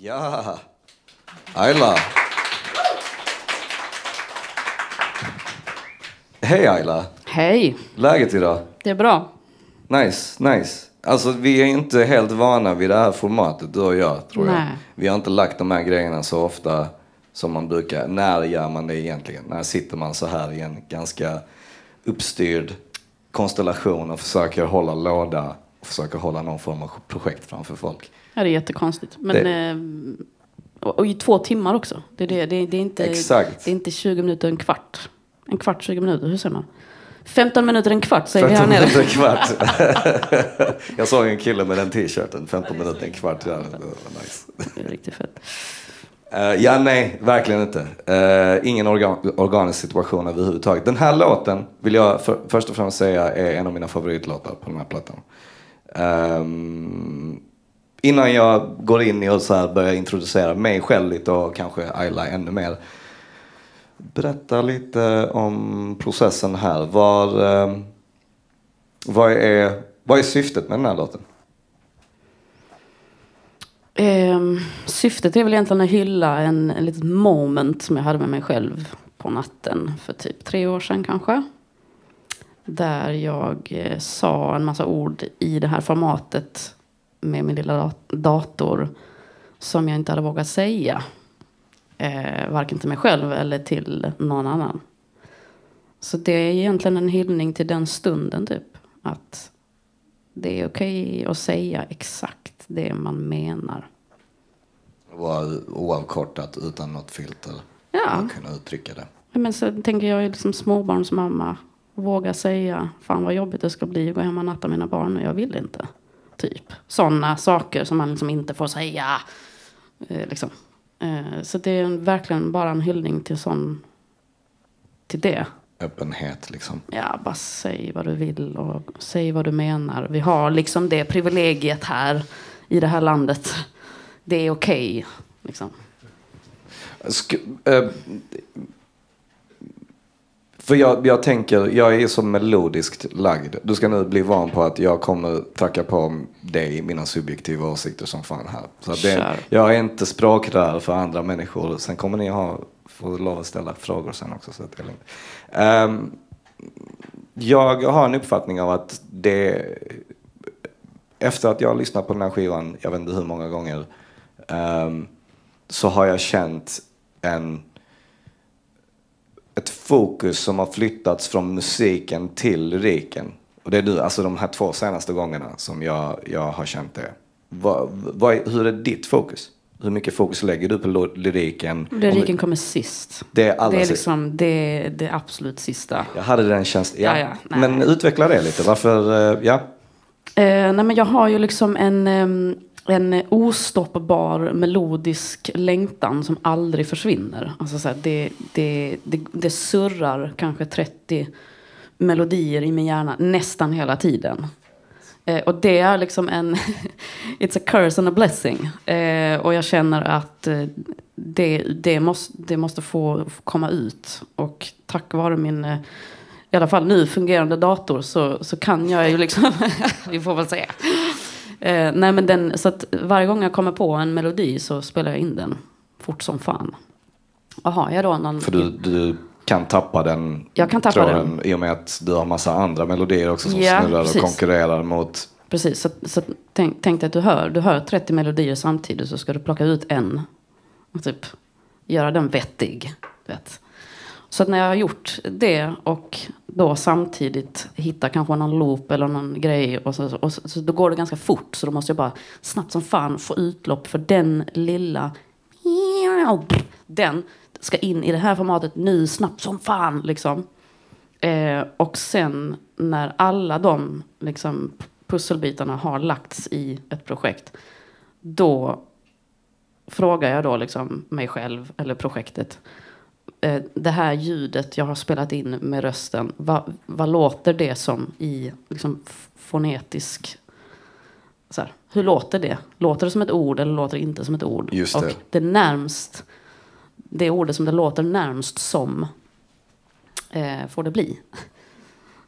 Ja, Ayla. Hej Ayla. Hej. Läget idag? Det är bra. Nice. Alltså vi är inte helt vana vid det här formatet, du och jag, tror jag. Nej. Vi har inte lagt de här grejerna så ofta som man brukar. När gör man det egentligen? När sitter man så här i en ganska uppstyrd konstellation och försöker hålla låda och försöker hålla någon form av projekt framför folk? Ja, det är jättekonstigt. Men, och i 2 timmar också. Det är inte, Exakt. Det är inte 20 minuter, en kvart. En kvart, 20 minuter, hur säger man? 15 minuter, en kvart säger vi här nere. 15 minuter, en kvart. Jag såg en kille med den t-shirten. 15 minuter, en kvart. Ja, det var nice. Det är riktigt fett. Ja, nej, verkligen inte. Ingen organisk situation överhuvudtaget. Den här låten vill jag först och främst säga är en av mina favoritlåtar på den här plattan. Innan jag går in i och så här börjar introducera mig själv lite och kanske Ayla ännu mer. Berätta lite om processen här. Vad är syftet med den här låten? Syftet är väl egentligen att hylla en litet moment som jag hade med mig själv på natten för typ 3 år sedan kanske. Där jag sa en massa ord i det här formatet med min lilla dator som jag inte hade vågat säga. Varken till mig själv eller till någon annan. Så det är egentligen en hyllning till den stunden typ. Att det är okej att säga exakt det man menar. Var oavkortat utan något filter. Ja. Att kunna uttrycka det. Men så tänker jag liksom småbarnsmamma. Våga säga, fan vad jobbigt det ska bli. Gå hem och natta mina barn och jag vill inte. Typ. Sådana saker som man liksom inte får säga. Liksom. Så det är verkligen bara en hyllning till det. Öppenhet liksom. Ja, bara säg vad du vill och säg vad du menar. Vi har liksom det privilegiet här i det här landet. Det är okej, liksom. För jag tänker, jag är så melodiskt lagd. Du ska nu bli van på att jag kommer tacka på dig mina subjektiva åsikter som fan här. Så att jag är inte språkrör för andra människor. Sen kommer ni få lov att ställa frågor sen också. Så att det är lugnt. Jag har en uppfattning av att efter att jag har lyssnat på den här skivan, jag vet inte hur många gånger, så har jag känt ett fokus som har flyttats från musiken till lyriken. Och det är alltså de här 2 senaste gångerna som jag har känt det. Hur är ditt fokus? Hur mycket fokus lägger du på lyriken? Lyriken kommer sist. Det är liksom det absolut sista. Jag hade den känslan. Ja, men utveckla det lite. Varför? Nej, men jag har ju liksom en ostoppbar melodisk längtan som aldrig försvinner. Alltså så här, det surrar kanske 30 melodier i min hjärna nästan hela tiden. Och det är liksom it's a curse and a blessing. Och jag känner att det måste få komma ut. Och tack vare min i alla fall nu fungerande dator så kan jag ju liksom vi får väl säga. Nej, men så att varje gång jag kommer på en melodi så spelar jag in den fort som fan. Har jag då någon... För du kan tappa den. Jag kan tappa den. I och med att du har massa andra melodier också som snurrar och konkurrerar mot... Precis, så tänk dig att du hör 30 melodier samtidigt, så ska du plocka ut en och typ göra den vettig, vet. Så att när jag har gjort det och då samtidigt hitta kanske någon loop eller någon grej och så då går det ganska fort, så då måste jag bara snabbt som fan få utlopp för den lilla, den ska in i det här formatet nu snabbt som fan liksom. Och sen när alla de liksom pusselbitarna har lagts i ett projekt, då frågar jag då liksom mig själv eller projektet, det här ljudet jag har spelat in med rösten, vad låter det som i liksom fonetisk så här, hur låter det? Låter det som ett ord eller låter det inte som ett ord? Just det. Och det ordet som det låter närmst som får det bli.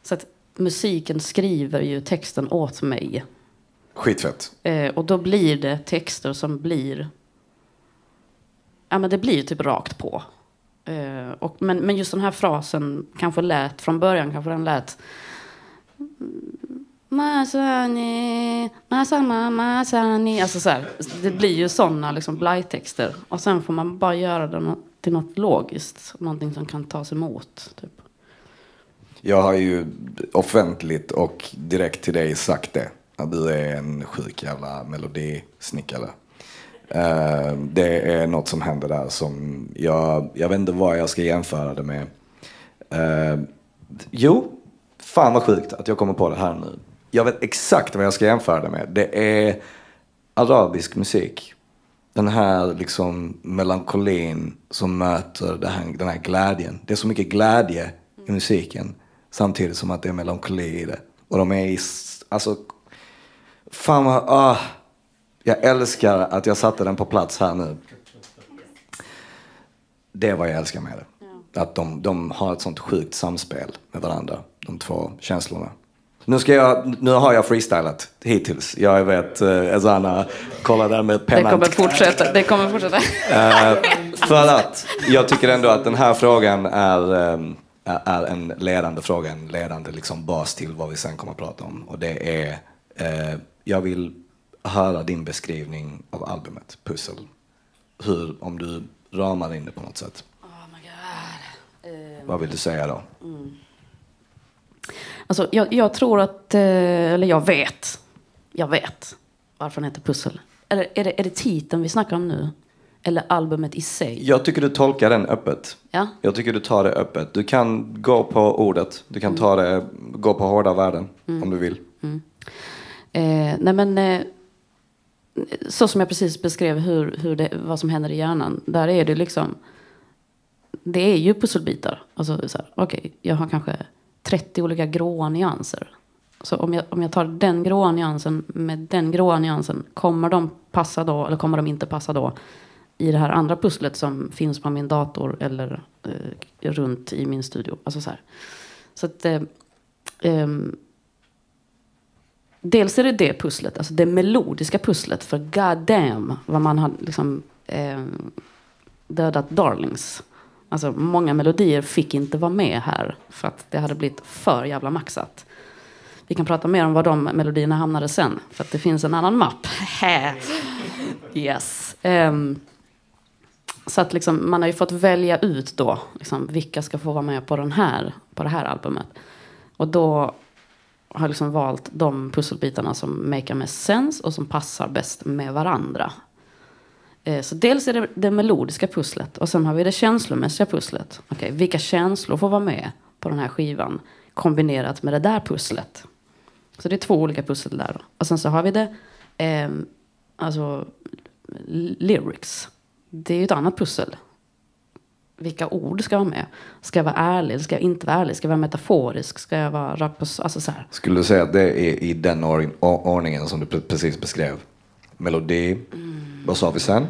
Så att musiken skriver ju texten åt mig. Skitfett. Och då blir det texter som blir ja, men det blir ju typ rakt på. Men just den här frasen kanske lät, från början kanske den lät Masani, Masani. Alltså så här, det blir ju sådana liksom blajtexter. Och sen får man bara göra det till något logiskt. Någonting som kan tas emot. Typ. Jag har ju offentligt och direkt till dig sagt det. Att du är en sjuk jävla melodisnickare. Det är något som händer där som jag vet inte vad jag ska jämföra det med. Jo, fan vad sjukt att jag kommer på det här nu. Jag vet exakt vad jag ska jämföra det med. Det är arabisk musik. Den här liksom melankolin som möter den här glädjen. Det är så mycket glädje i musiken samtidigt som att det är melankoli i det. Och de är i, alltså, fan vad, jag älskar att jag satte den på plats här nu. Det är vad jag älskar med det. Ja. Att de har ett sånt sjukt samspel med varandra, de två känslorna. Nu har jag freestylat hittills. Jag vet, Ezana, kolla där med pennan. Det kommer fortsätta. För att jag tycker ändå att den här frågan är en ledande fråga, en ledande liksom bas till vad vi sen kommer att prata om. Och det är, jag vill höra din beskrivning av albumet Pussel. Om du ramar in det på något sätt. Oh my God. Vad vill du säga då? Alltså, jag tror att, eller jag vet varför den heter Pussel. Eller är det titeln vi snackar om nu? Eller albumet i sig? Jag tycker du tolkar den öppet. Ja? Jag tycker du tar det öppet. Du kan gå på ordet. Du kan gå på hårda värden om du vill. Nej men, så som jag precis beskrev vad som händer i hjärnan. Där är det liksom, det är ju pusselbitar. Alltså så här, okej, jag har kanske 30 olika gråa nyanser. Så om jag tar den gråa nyansen med den gråa nyansen, kommer de passa då eller kommer de inte passa då i det här andra pusslet som finns på min dator eller runt i min studio. Alltså så här. Så att dels är det pusslet, alltså det melodiska pusslet, för god damn vad man har liksom dödat darlings. Alltså många melodier fick inte vara med här för att det hade blivit för jävla maxat. Vi kan prata mer om var de melodierna hamnade sen, för att det finns en annan mapp. Yes. Så att liksom, man har ju fått välja ut då liksom, vilka ska få vara med på det här albumet. Och då har jag liksom valt de pusselbitarna som makar mest sens och som passar bäst med varandra. Så dels är det melodiska pusslet och sen har vi det känslomässiga pusslet. Okej, vilka känslor får vara med på den här skivan kombinerat med det där pusslet? Så det är 2 olika pussel där. Och sen så har vi det alltså lyrics. Det är ju ett annat pussel. Vilka ord ska vara med? Ska jag vara ärlig? Ska jag inte vara ärlig? Ska jag vara metaforisk? Ska jag vara alltså så här. Skulle du säga att det är i den ordningen som du precis beskrev? Melodi. Vad sa vi sen?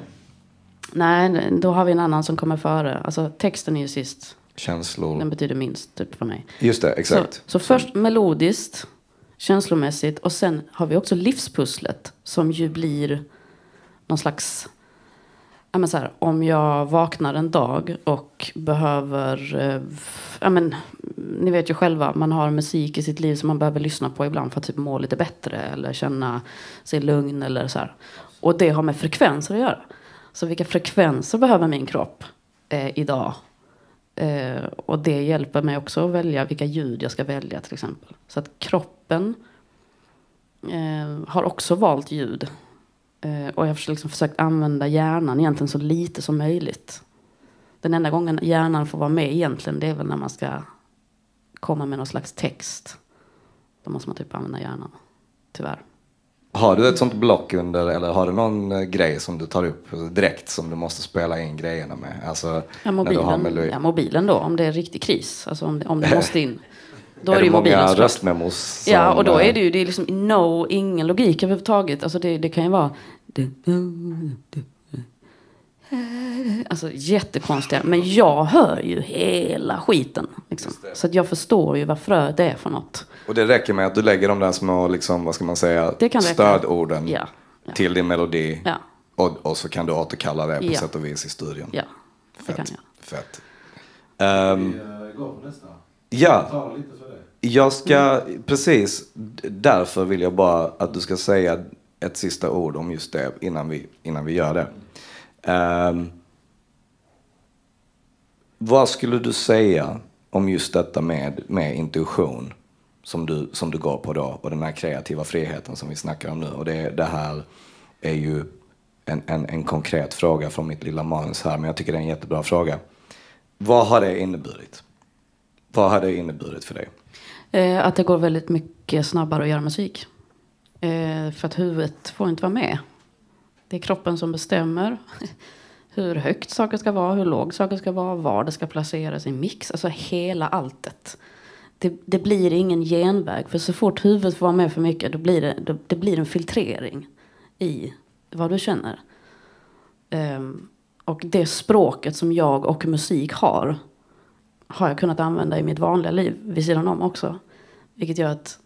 Nej, då har vi en annan som kommer före. Alltså texten är ju sist. Känslor. Den betyder minst typ för mig. Just det, exakt. Så först melodiskt, känslomässigt, och sen har vi också livspusslet som ju blir någon slags, ja men så här, om jag vaknar en dag och behöver, ja men ni vet ju själva, man har musik i sitt liv som man behöver lyssna på ibland för att typ må lite bättre eller känna sig lugn eller så här. Och det har med frekvenser att göra. Så vilka frekvenser behöver min kropp idag? Och det hjälper mig också att välja vilka ljud jag ska välja till exempel. Så att kroppen har också valt ljud. Och jag har liksom försökt använda hjärnan egentligen så lite som möjligt. Den enda gången hjärnan får vara med egentligen, det är väl när man ska komma med någon slags text. Då måste man typ använda hjärnan, tyvärr. Har du ett sånt block under, eller har du någon grej som du tar upp direkt som du måste spela in grejerna med? Alltså, ja, mobilen då, om det är riktig kris. Alltså om det måste in. Då är det mobilen. Många röstmemos? Ja, och då är det ju det är liksom ingen logik överhuvudtaget. Alltså det kan ju vara alltså jättekonstiga. Men jag hör ju hela skiten. Liksom. Så att jag förstår ju vad fröet är för något. Och det räcker med att du lägger de där små, liksom, vad ska man säga, stödorden till din melodi. Ja. Och så kan du återkalla det på sätt och vis i studion. Ja, det kan jag. Fett. Gå på nästa. Ja, jag ska, precis, därför vill jag bara att du ska säga ett sista ord om just det innan vi gör det. Vad skulle du säga om just detta med intuition som du går på då, och den här kreativa friheten som vi snackar om nu? Och det här är ju en konkret fråga från mitt lilla manus här, men jag tycker det är en jättebra fråga. Vad har det inneburit? Vad har det inneburit för dig? Att det går väldigt mycket snabbare att göra musik. För att huvudet får inte vara med. Det är kroppen som bestämmer hur högt saker ska vara, hur lågt saker ska vara, var det ska placeras i mix. Alltså hela alltet. Det blir ingen genväg. För så fort huvudet får vara med för mycket, då blir det blir en filtrering i vad du känner. Och det språket som jag och musik har jag kunnat använda i mitt vanliga liv vid sidan om också. Vilket gör att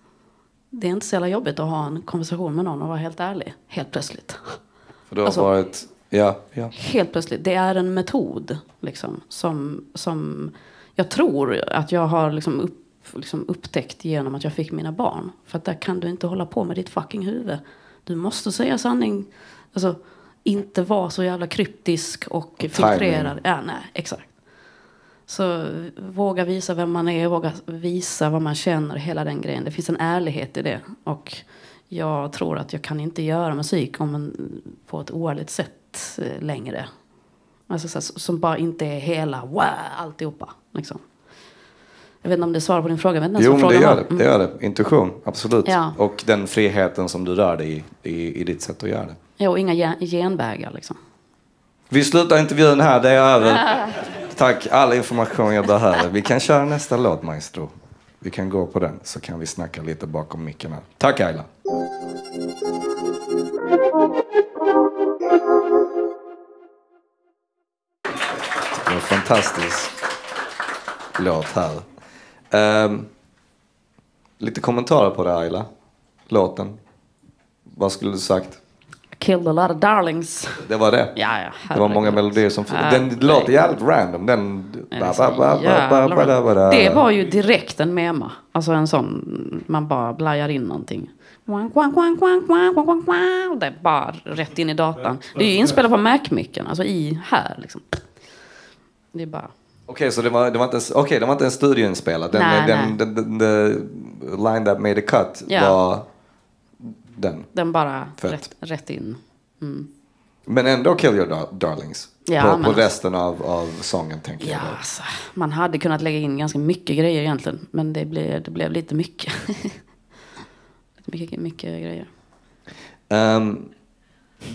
det är inte så jävla jobbigt att ha en konversation med någon och vara helt ärlig. Helt plötsligt. För du har varit... Ja. Helt plötsligt. Det är en metod liksom, som jag tror att jag har liksom upptäckt genom att jag fick mina barn. För att där kan du inte hålla på med ditt fucking huvud. Du måste säga sanning. Alltså, inte vara så jävla kryptisk och filtrerad. Ja, nej, exakt. Så våga visa vem man är, våga visa vad man känner, hela den grejen. Det finns en ärlighet i det. Och jag tror att jag kan inte göra musik på ett oärligt sätt längre. Alltså som bara inte är hela alltihopa. Liksom. Jag vet inte om det svarar på din fråga. Jo, men det gör det. Intuition, absolut. Ja. Och den friheten som du rör dig i ditt sätt att göra det. Ja, och inga genvägar liksom. Vi slutar intervjun här, det är över. Tack, all information jag behöver. Vi kan köra nästa låt, maestro. Vi kan gå på den, så kan vi snacka lite bakom micken här. Tack, Ayla. Det var en fantastisk låt här. Lite kommentarer på det, Ayla. Låten. Vad skulle du sagt? Killed a lot of darlings. Det var det? Ja. Det var många melodier som... Den låter jävligt random. Det var ju direkt en mema. Alltså en sån... Man bara blajar in någonting. Det är bara rätt in i datan. Det är ju inspelat på Mac-micken. Alltså här liksom. Det är bara... Okej, så det var inte en studioinspelad. Den line that made a cut var den. Den bara rätt in. Mm. Men ändå Kill Your Darlings. På resten av sången, tänker jag. Alltså, man hade kunnat lägga in ganska mycket grejer egentligen. Men det blev lite mycket. mycket grejer.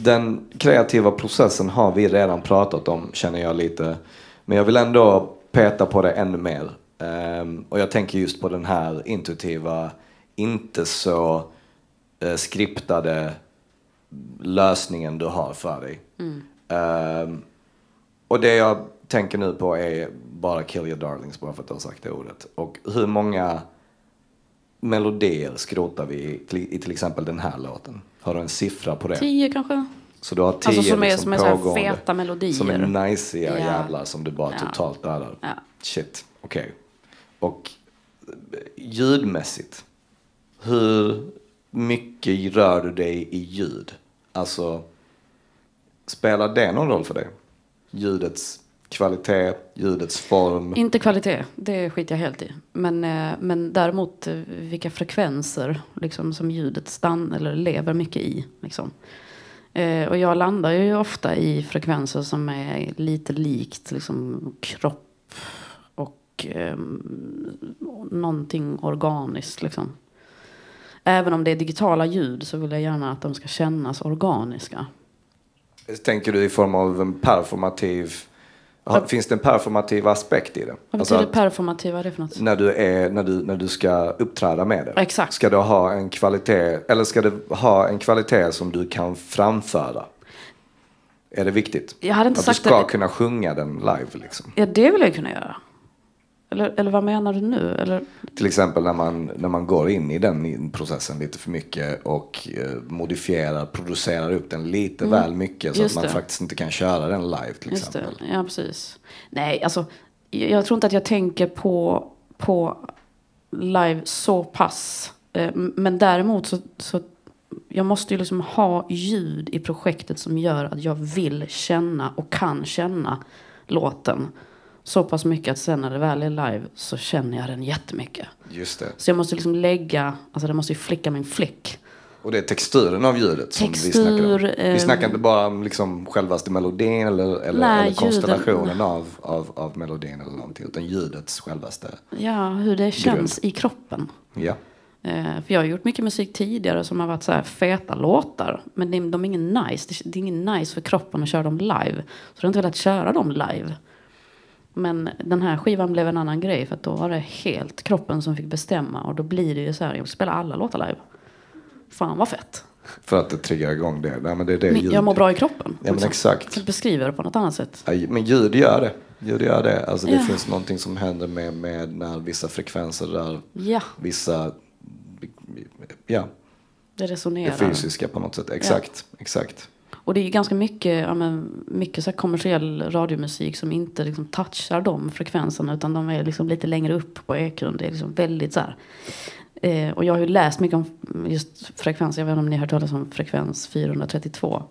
Den kreativa processen har vi redan pratat om, känner jag lite. Men jag vill ändå peta på det ännu mer. Och jag tänker just på den här intuitiva, inte så skriptade lösningen du har för dig. Och det jag tänker nu på är bara Kill Your Darlings, bara för att du har sagt det ordet. Och hur många melodier skrotar vi i till exempel den här låten? Har du en siffra på det? 10 kanske. Så du har 10 som är liksom så feta melodier. Som är najsiga jävlar som du bara totalt dödar. Ja. Shit, okej. Och ljudmässigt, hur mycket rör du dig i ljud? Alltså, spelar det någon roll för dig? Ljudets kvalitet, ljudets form? Inte kvalitet, det skiter jag helt i. Men däremot vilka frekvenser liksom, som ljudet stannar eller lever mycket i. Liksom. Och jag landar ju ofta i frekvenser som är lite likt liksom, kropp och någonting organiskt. Liksom. Även om det är digitala ljud så vill jag gärna att de ska kännas organiska. Tänker du i form av en performativ... Finns det en performativ aspekt i det? Vad betyder performativ? Vad är det för något? När du ska uppträda med det. Exakt. Ska du ha en kvalitet, eller ska du ha en kvalitet som du kan framföra? Är det viktigt? Jag hade inte att sagt du ska kunna sjunga den live liksom? Ja, det vill jag kunna göra. Eller vad menar du nu? Eller? Till exempel när man går in i den processen lite för mycket och producerar upp den lite väl mycket så att man faktiskt inte kan köra den live till exempel. Ja, precis. Nej, alltså jag tror inte att jag tänker på live så pass. Men däremot så jag måste ju liksom ha ljud i projektet som gör att jag vill känna och kan känna låten så pass mycket att sen när det väl är live så känner jag den jättemycket. Just det. Så jag måste liksom det måste ju flicka min flick. Och det är texturen av ljudet som vi snackar om. Vi snackar inte bara om liksom självaste melodin eller konstellationen av melodin eller någonting, utan ljudets självaste. Ja, hur det känns i kroppen. Ja. För jag har gjort mycket musik tidigare som har varit så här feta låtar. Men de är ingen nice. Det är ingen nice för kroppen att köra dem live. Så jag har inte velat köra dem live. Men den här skivan blev en annan grej. För att då var det helt kroppen som fick bestämma. Och då blir det ju så här, jag vill spela alla låtar live. Fan vad fett. För att det triggar igång det. Nej, men det är det ljud. Jag mår bra i kroppen. Ja, men exakt. Jag beskriver det på något annat sätt. Ja, men ljud gör det. Alltså det finns någonting som händer med när vissa frekvenser där. Ja. Vissa... Ja. Det resonerar. Det fysiska på något sätt. Exakt. Och det är ju ganska mycket så här kommersiell radiomusik som inte liksom touchar de frekvenserna, utan de är liksom lite längre upp på EQ:n. Det är liksom väldigt så här. Och jag har ju läst mycket om just frekvenser. Jag vet inte om ni har hört talas om frekvens 432.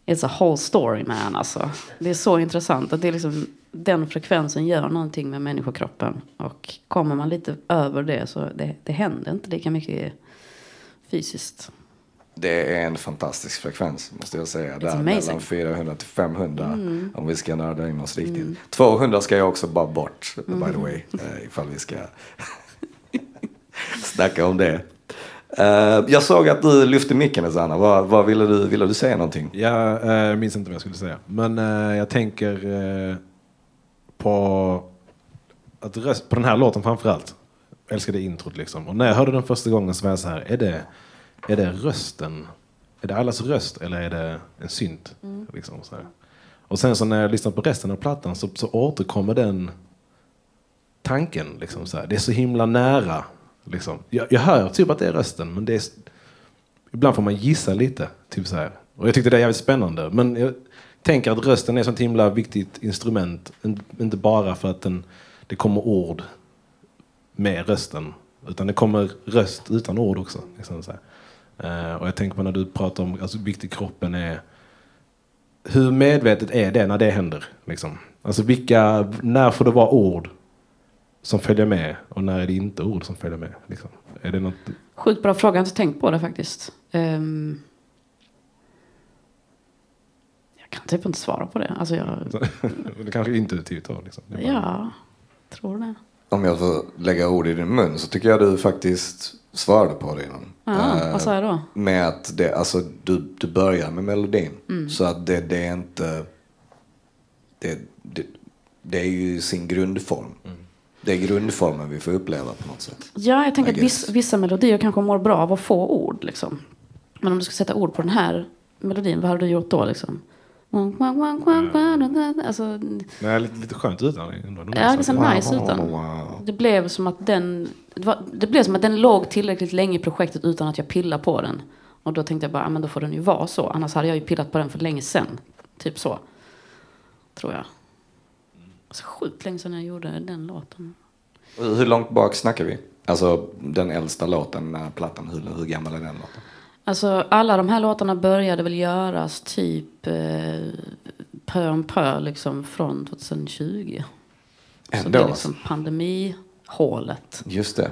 It's a whole story, man, alltså. Det är så intressant att det är liksom, den frekvensen gör någonting med människokroppen. Och kommer man lite över det så det händer inte lika mycket fysiskt. Det är en fantastisk frekvens, måste jag säga. Där mellan 400 till 500 om vi ska nörda in oss riktigt. 200 ska jag också bara bort, by the way, ifall vi ska snacka om det. Jag såg att du lyfte micken, Sanna. Vad ville du säga någonting? Jag minns inte vad jag skulle säga. Men jag tänker på den här låten framförallt. Jag älskade introt liksom. Och när jag hörde den första gången så var jag så här, är det rösten? Är det allas röst eller är det en synt? Liksom, så här. Och sen så när jag lyssnar på resten av plattan så återkommer den tanken. Liksom, så här. Det är så himla nära. Liksom. Jag hör typ att det är rösten, men ibland får man gissa lite. Typ så här. Och jag tyckte det är jävligt spännande. Men jag tänker att rösten är ett sånt himla viktigt instrument. Inte bara för att det kommer ord med rösten. Utan det kommer röst utan ord också. Liksom så här. Och jag tänker på när du pratar om alltså, viktig kroppen är... Hur medvetet är det när det händer? Liksom? Alltså när får det vara ord som följer med och när är det inte ord som följer med? Liksom? Är det något... Sjukt bra fråga, jag har inte tänkt på det faktiskt. Jag kan typ inte svara på det. Alltså det kanske är intuitivt då? Liksom. Ja, tror det. Om jag får lägga ord i din mun så tycker jag du faktiskt svarade på det innan. Vad sa jag då? Med att du börjar med melodin. Så att det är inte... Det är ju sin grundform. Det är grundformen vi får uppleva på något sätt. Ja, jag tänker att vissa melodier kanske mår bra av att få ord. Liksom. Men om du ska sätta ord på den här melodin, vad har du gjort då? Liksom? Alltså, nej, lite skönt utan. Ja, liksom nice utan. Det blev som att den låg tillräckligt länge i projektet utan att jag pillade på den. Och då tänkte jag bara, men då får den ju vara så. Annars hade jag ju pillat på den för länge sedan. Typ så. Tror jag. Så sjukt länge sedan jag gjorde den låten. Hur långt bak snackar vi? Alltså den äldsta låten, plattan, hur gammal är den låten? Alltså alla de här låtarna började väl göras typ pö om pö liksom från 2020. Så det är liksom pandemihålet. Just det.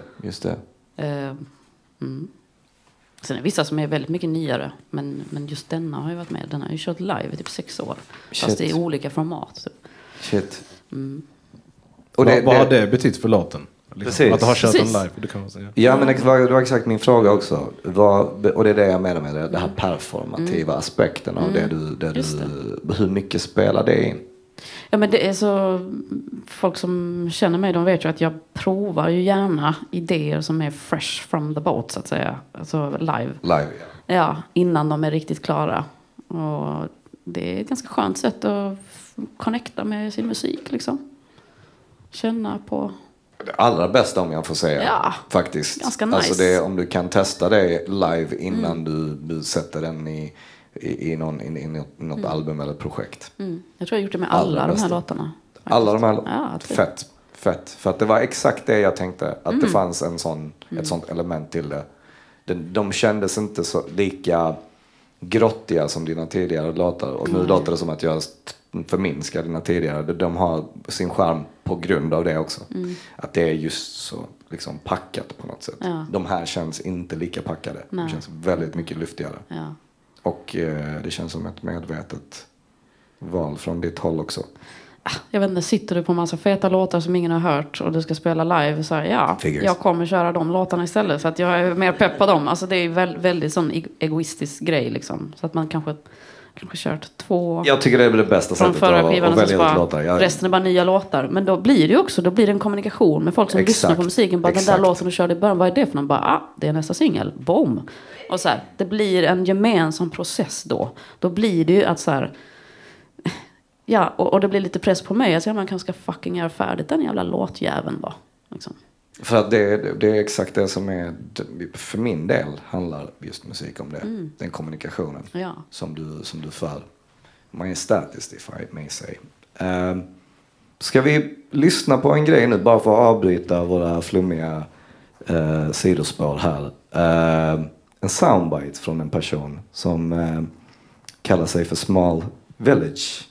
Sen är vissa som är väldigt mycket nyare. Men just denna har ju varit med. Den har ju kört live i typ 6 år. Fast det är olika format. Typ. Shit. Och vad har det betytt för låten? Liksom, att du har kört den live, det kan man säga. Ja, men det var exakt min fråga också. Och det är det jag menar med det här performativa aspekten av hur mycket spelar det in? Ja, men det är så... Folk som känner mig, de vet ju att jag provar ju gärna idéer som är fresh from the boat, så att säga. Alltså live. Ja, innan de är riktigt klara. Och det är ett ganska skönt sätt att connecta med sin musik, liksom. känna på. Det allra bästa om jag får säga. Ja, faktiskt. Ganska nice. Alltså det, om du kan testa det live innan du sätter den i något album eller projekt. Jag tror jag gjort det med alla de här låtarna. Faktiskt. Alla de här fett. För att det var exakt det jag tänkte. Att det fanns ett sånt element till det. De kändes inte så lika grottiga som dina tidigare låtar. Och nu låter det som att jag förminskar dina tidigare. De har sin charm på grund av det också. Att det är just så liksom packat på något sätt. Ja. De här känns inte lika packade. Nej. De känns väldigt mycket lyftigare. Ja. Och det känns som ett medvetet val från ditt håll också. Jag vet inte, sitter du på en massa feta låtar som ingen har hört och du ska spela live så här, jag kommer köra de låtarna istället för att jag är mer pepp på dem. Alltså det är väldigt sån egoistisk grej liksom. Så att man kanske kört 2. Jag tycker det är det bästa sättet att välja låtar. Resten är bara nya låtar. Men då blir det ju också, då blir det en kommunikation med folk som lyssnar på musiken. Bara den där låten du körde i början, vad är det för någon? Bara, det är nästa singel. Boom! Och så här, det blir en gemensam process då. Då blir det ju att så här, ja, och det blir lite press på mig. Alltså man kanske ska fucking göra färdigt den jävla låtjäveln då. Liksom. För att det är exakt det som är, för min del handlar just musik om det. Den kommunikationen som du för. Majestätiskt, if I may say. Ska vi lyssna på en grej nu bara för att avbryta våra flummiga sidospår här. En soundbite från en person som kallar sig för Small Village.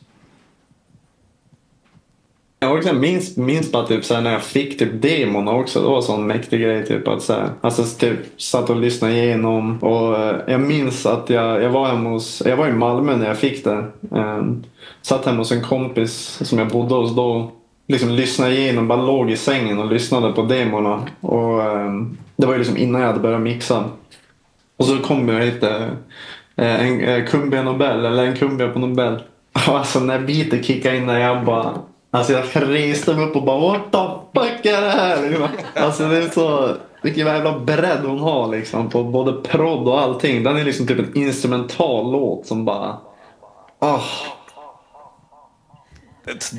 Jag också minns bara typ såhär, när jag fick typ demon också, det var en sån mäktig grej typ att såhär, alltså typ satt och lyssnade igenom och jag minns att jag var i Malmö när jag fick det. Satt hemma hos en kompis som jag bodde hos då, liksom lyssnade igenom, bara låg i sängen och lyssnade på demorna och det var ju liksom innan jag hade börjat mixa. Och så kom jag hit en Cumbia Nobel eller en Cumbia på Nobel. Och alltså när beatet kickade in där jag bara, alltså jag reste mig upp och bara, what the fuck är det här? Alltså det är så, vilken jävla bredd hon har liksom på både prodd och allting. Den är liksom typ en instrumental låt som bara,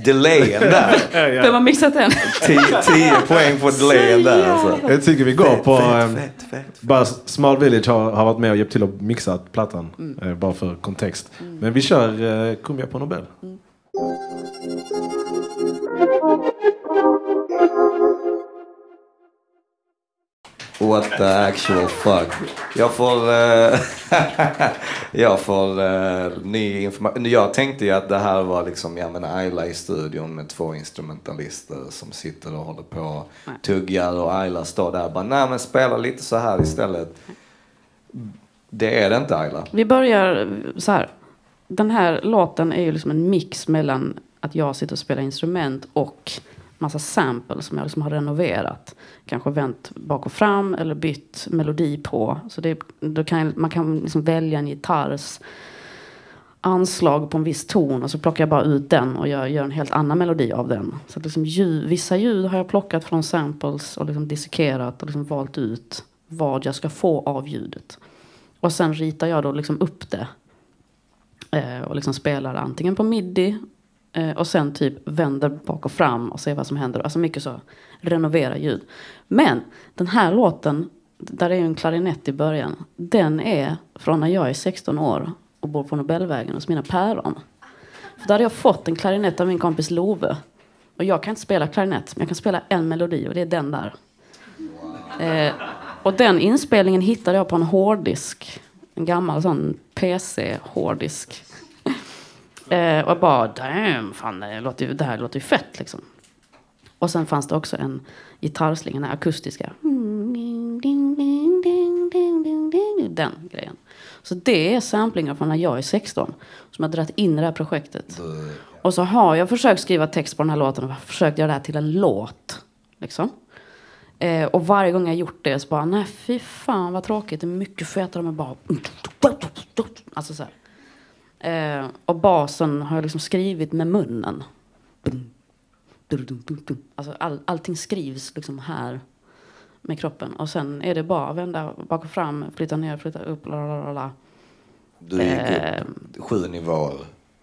delayen där. Vem har mixat den? 10 poäng på delayen där. Alltså. Jag tycker vi går på bara Small Village har varit med och hjälpt till att mixa plattan. Bara för kontext. Men vi kör Cumbia på Nobel. What the actual fuck. Jag får ny information. Jag tänkte ju att det här var liksom, jag menar, Ayla i studion med 2 instrumentalister som sitter och håller på, tuggar, och Ayla står där och bara, nej men spela lite så här istället. Det är det inte, Ayla. Vi börjar så här. Den här låten är ju liksom en mix mellan att jag sitter och spelar instrument och massa samples som jag liksom har renoverat. Kanske vänt bak och fram eller bytt melodi på. Så man kan liksom välja en gitarrs anslag på en viss ton och så plockar jag bara ut den och jag gör en helt annan melodi av den. Så att liksom vissa ljud har jag plockat från samples och liksom dissekerat och liksom valt ut vad jag ska få av ljudet. Och sen ritar jag då liksom upp det och liksom spelar antingen på midi och sen typ vänder bak och fram och ser vad som händer. Alltså mycket så, renovera ljud. Men den här låten, där är ju en klarinett i början. Den är från när jag är 16 år och bor på Nobelvägen hos mina päron. För där hade jag fått en klarinett av min kompis Love. Och jag kan inte spela klarinett, men jag kan spela en melodi och det är den där. Och den inspelningen hittade jag på en hårddisk. En gammal sån PC-hårddisk. Och bara, damn, fan, det här låter ju fett liksom. Och sen fanns det också en gitarrslinga, den här akustiska. Den grejen. Så det är samplingar från när jag är 16 som har dragit in i det här projektet. Och så har jag försökt skriva text på den här låten och försökt göra det här till en låt. Liksom. Och varje gång jag gjort det så bara, nej fy fan vad tråkigt. Det är mycket fetare med bara... Alltså så här. Och basen har jag liksom skrivit med munnen. Alltså allting skrivs liksom här med kroppen. Och sen är det bara att vända bak och fram, flytta ner, flytta upp, lalala. Du gick upp 7 nivåer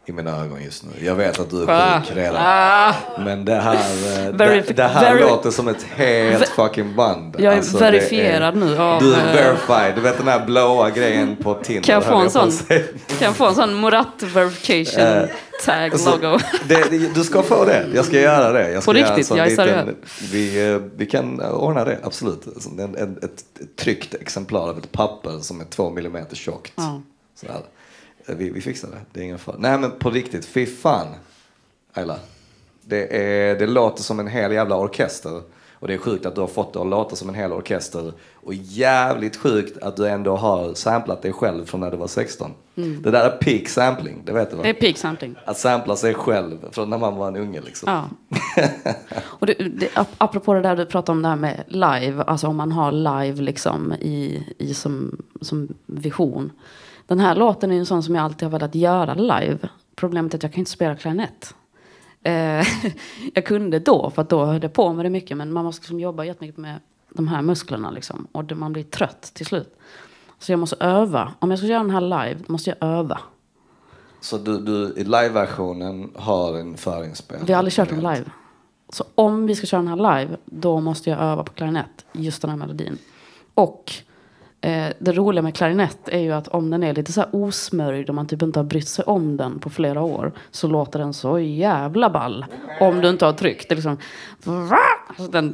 i mina ögon just nu. Jag vet att du är sjuk redan. Men det här låter som ett helt fucking band. Jag är verifierad nu. Du är verified. Du vet den här blåa grejen på Tinder. Kan jag få en sån Murat verification tag logo? Du ska få det. Jag ska göra det. På riktigt, jag är seriös. Vi kan ordna det, absolut. Ett tryckt exemplar av ett papper som är 2 millimeter tjockt. Ja. Sådär. Vi fixar det. Det är ingen fara. Nej, men på riktigt, fy fan. Ayla. Det låter som en hel jävla orkester. Och det är sjukt att du har fått det att låta som en hel orkester. Och jävligt sjukt att du ändå har samplat dig själv från när du var 16. Det där är peak sampling, det vet du va? Det är peak sampling. Att sampla sig själv från när man var en unge liksom. Ja. Och apropå det där du pratade om det här med live. Alltså om man har live liksom som vision. Den här låten är ju en sån som jag alltid har velat göra live. Problemet är att jag kan inte spela klarinett. Jag kunde då, för att då höll jag på med det mycket. Men man måste liksom jobba jättemycket med de här musklerna liksom. Och man blir trött till slut. Så jag måste öva. Om jag ska göra den här live, måste jag öva. Så du i live-versionen har en förinspelning? Vi har aldrig kört den live. Så om vi ska köra den här live, då måste jag öva på klarinett. Just den här melodin. Och det roliga med klarinett är ju att om den är lite så här osmörjd och man typ inte har brytt sig om den på flera år, så låter den så jävla ball. Om du inte har tryckt. Det liksom,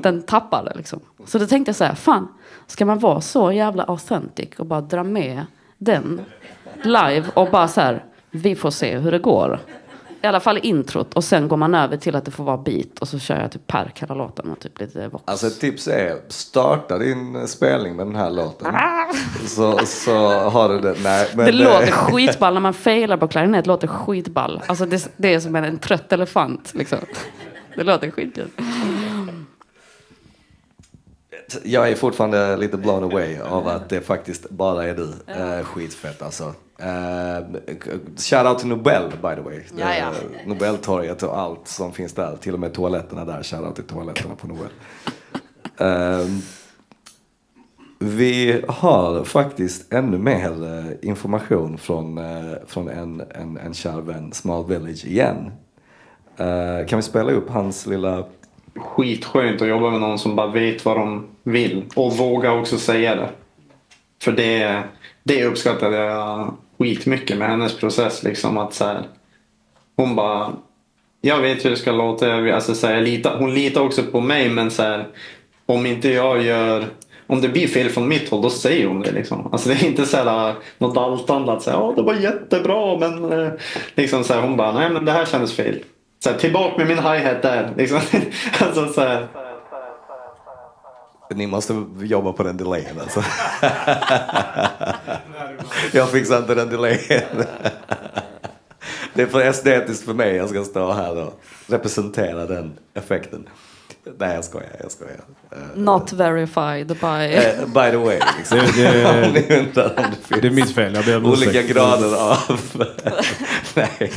den tappar det liksom. Så då tänkte jag så här, fan, ska man vara så jävla authentic och bara dra med den live och bara så här, vi får se hur det går. I alla fall introt. Och sen går man över till att det får vara beat. Och så kör jag typ per hela låten. Och typ lite vox. Alltså ett tips är, starta din spelning med den här låten. Så har du det. Nej, men det låter skitball. När man failar på klarinett låter skitball. Alltså det är som en trött elefant. Liksom. Det låter skitkul. Jag är fortfarande lite blown away av att det faktiskt bara är du. Skitfett alltså. Shout out till Nobel, by the way. Ja. Nobeltorget och allt som finns där. Till och med toaletterna där. Shout out till toaletterna på Nobel. Vi har faktiskt ännu mer information från en kär vän, Small Village, igen. Kan vi spela upp hans lilla... Skitskönt att jobba med någon som bara vet vad de vill. Och våga också säga det. För det uppskattade jag skitmycket med hennes process. Liksom att så här, hon bara... Jag vet hur det ska låta. Alltså, så här, hon litar också på mig. Men så här, om inte jag gör... Om det blir fel från mitt håll, då säger hon det liksom. Alltså det är inte så här något daltande att säga, det var jättebra, men liksom så här, hon bara, nej men det här kändes fel. Så här, tillbaka med min hi-hat där liksom. Alltså så här. Ni måste jobba på den delayen alltså. Jag fixar inte den delayen. Det är för estetiskt för mig. Jag ska stå här och representera den effekten. Nej, jag skojar. Not verified by the way. Liksom. Det är mitt fel. Jag ber om olika grader av... Nej,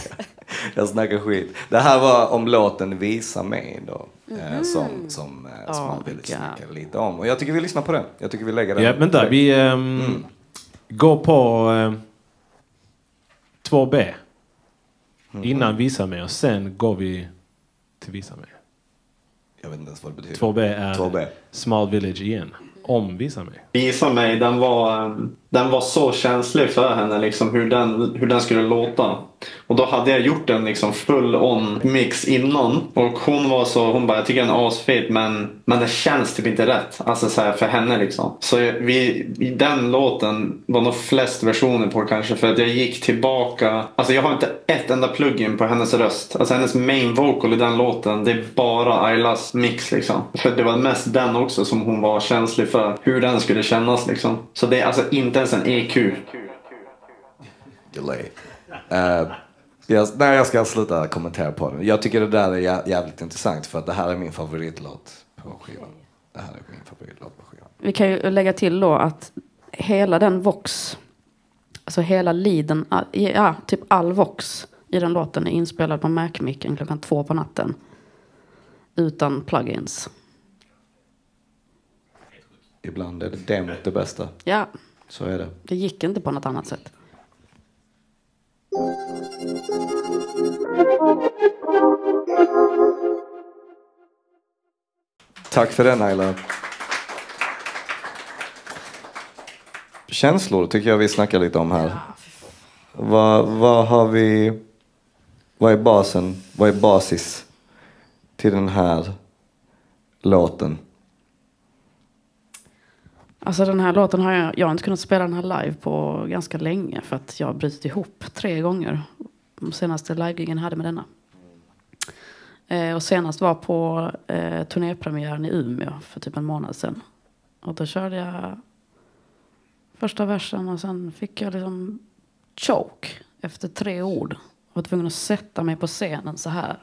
jag snackar skit. Det här var om låten Visa mig då. Som Small Village snackar lite om. Och jag tycker vi lyssnar på den. Jag tycker vi lägger den. Ja, men där, vi går på 2B. Innan Visa mig. Och sen går vi till Visa mig. Jag vet inte ens vad det betyder. 2B är 2B. Small Village igen. Om Visa mig. Visa mig, den var så känslig för henne liksom, hur den skulle låta. Och då hade jag gjort en liksom full on mix innan. Och hon bara, jag tycker den är asfet, men det känns typ inte rätt. Alltså så här, för henne liksom. Så i den låten var nog flest versioner på kanske. För att jag gick tillbaka. Alltså jag har inte ett enda plugin på hennes röst. Alltså hennes main vocal i den låten, det är bara Aylas mix liksom. För det var mest den också som hon var känslig för. Hur den skulle kännas liksom. Så det är alltså inte ens en EQ. Delay. Jag ska sluta kommentera på den. Jag tycker det där är jävligt intressant. För att det här är min favoritlåt på skivan. Vi kan ju lägga till då att hela den vox, alltså hela leaden, typ all vox i den låten är inspelad på Mac-micken 2:00 på natten. Utan plugins. Ibland är det demot det bästa. Ja. Så är det. Det gick inte på något annat sätt. Tack för den, Ayla. Känslor tycker jag vi snackar lite om här. Vad har vi... Vad är basen? Vad är basis till den här låten? Alltså den här låten har jag har inte kunnat spela den här live på ganska länge. För att jag har brutit ihop 3 gånger. De senaste live-gigen hade med denna. Och senast var på turnépremiären i Umeå för typ en månad sedan. Och då körde jag första versen och sen fick jag liksom choke efter 3 ord. Jag var tvungen att sätta mig på scenen så här.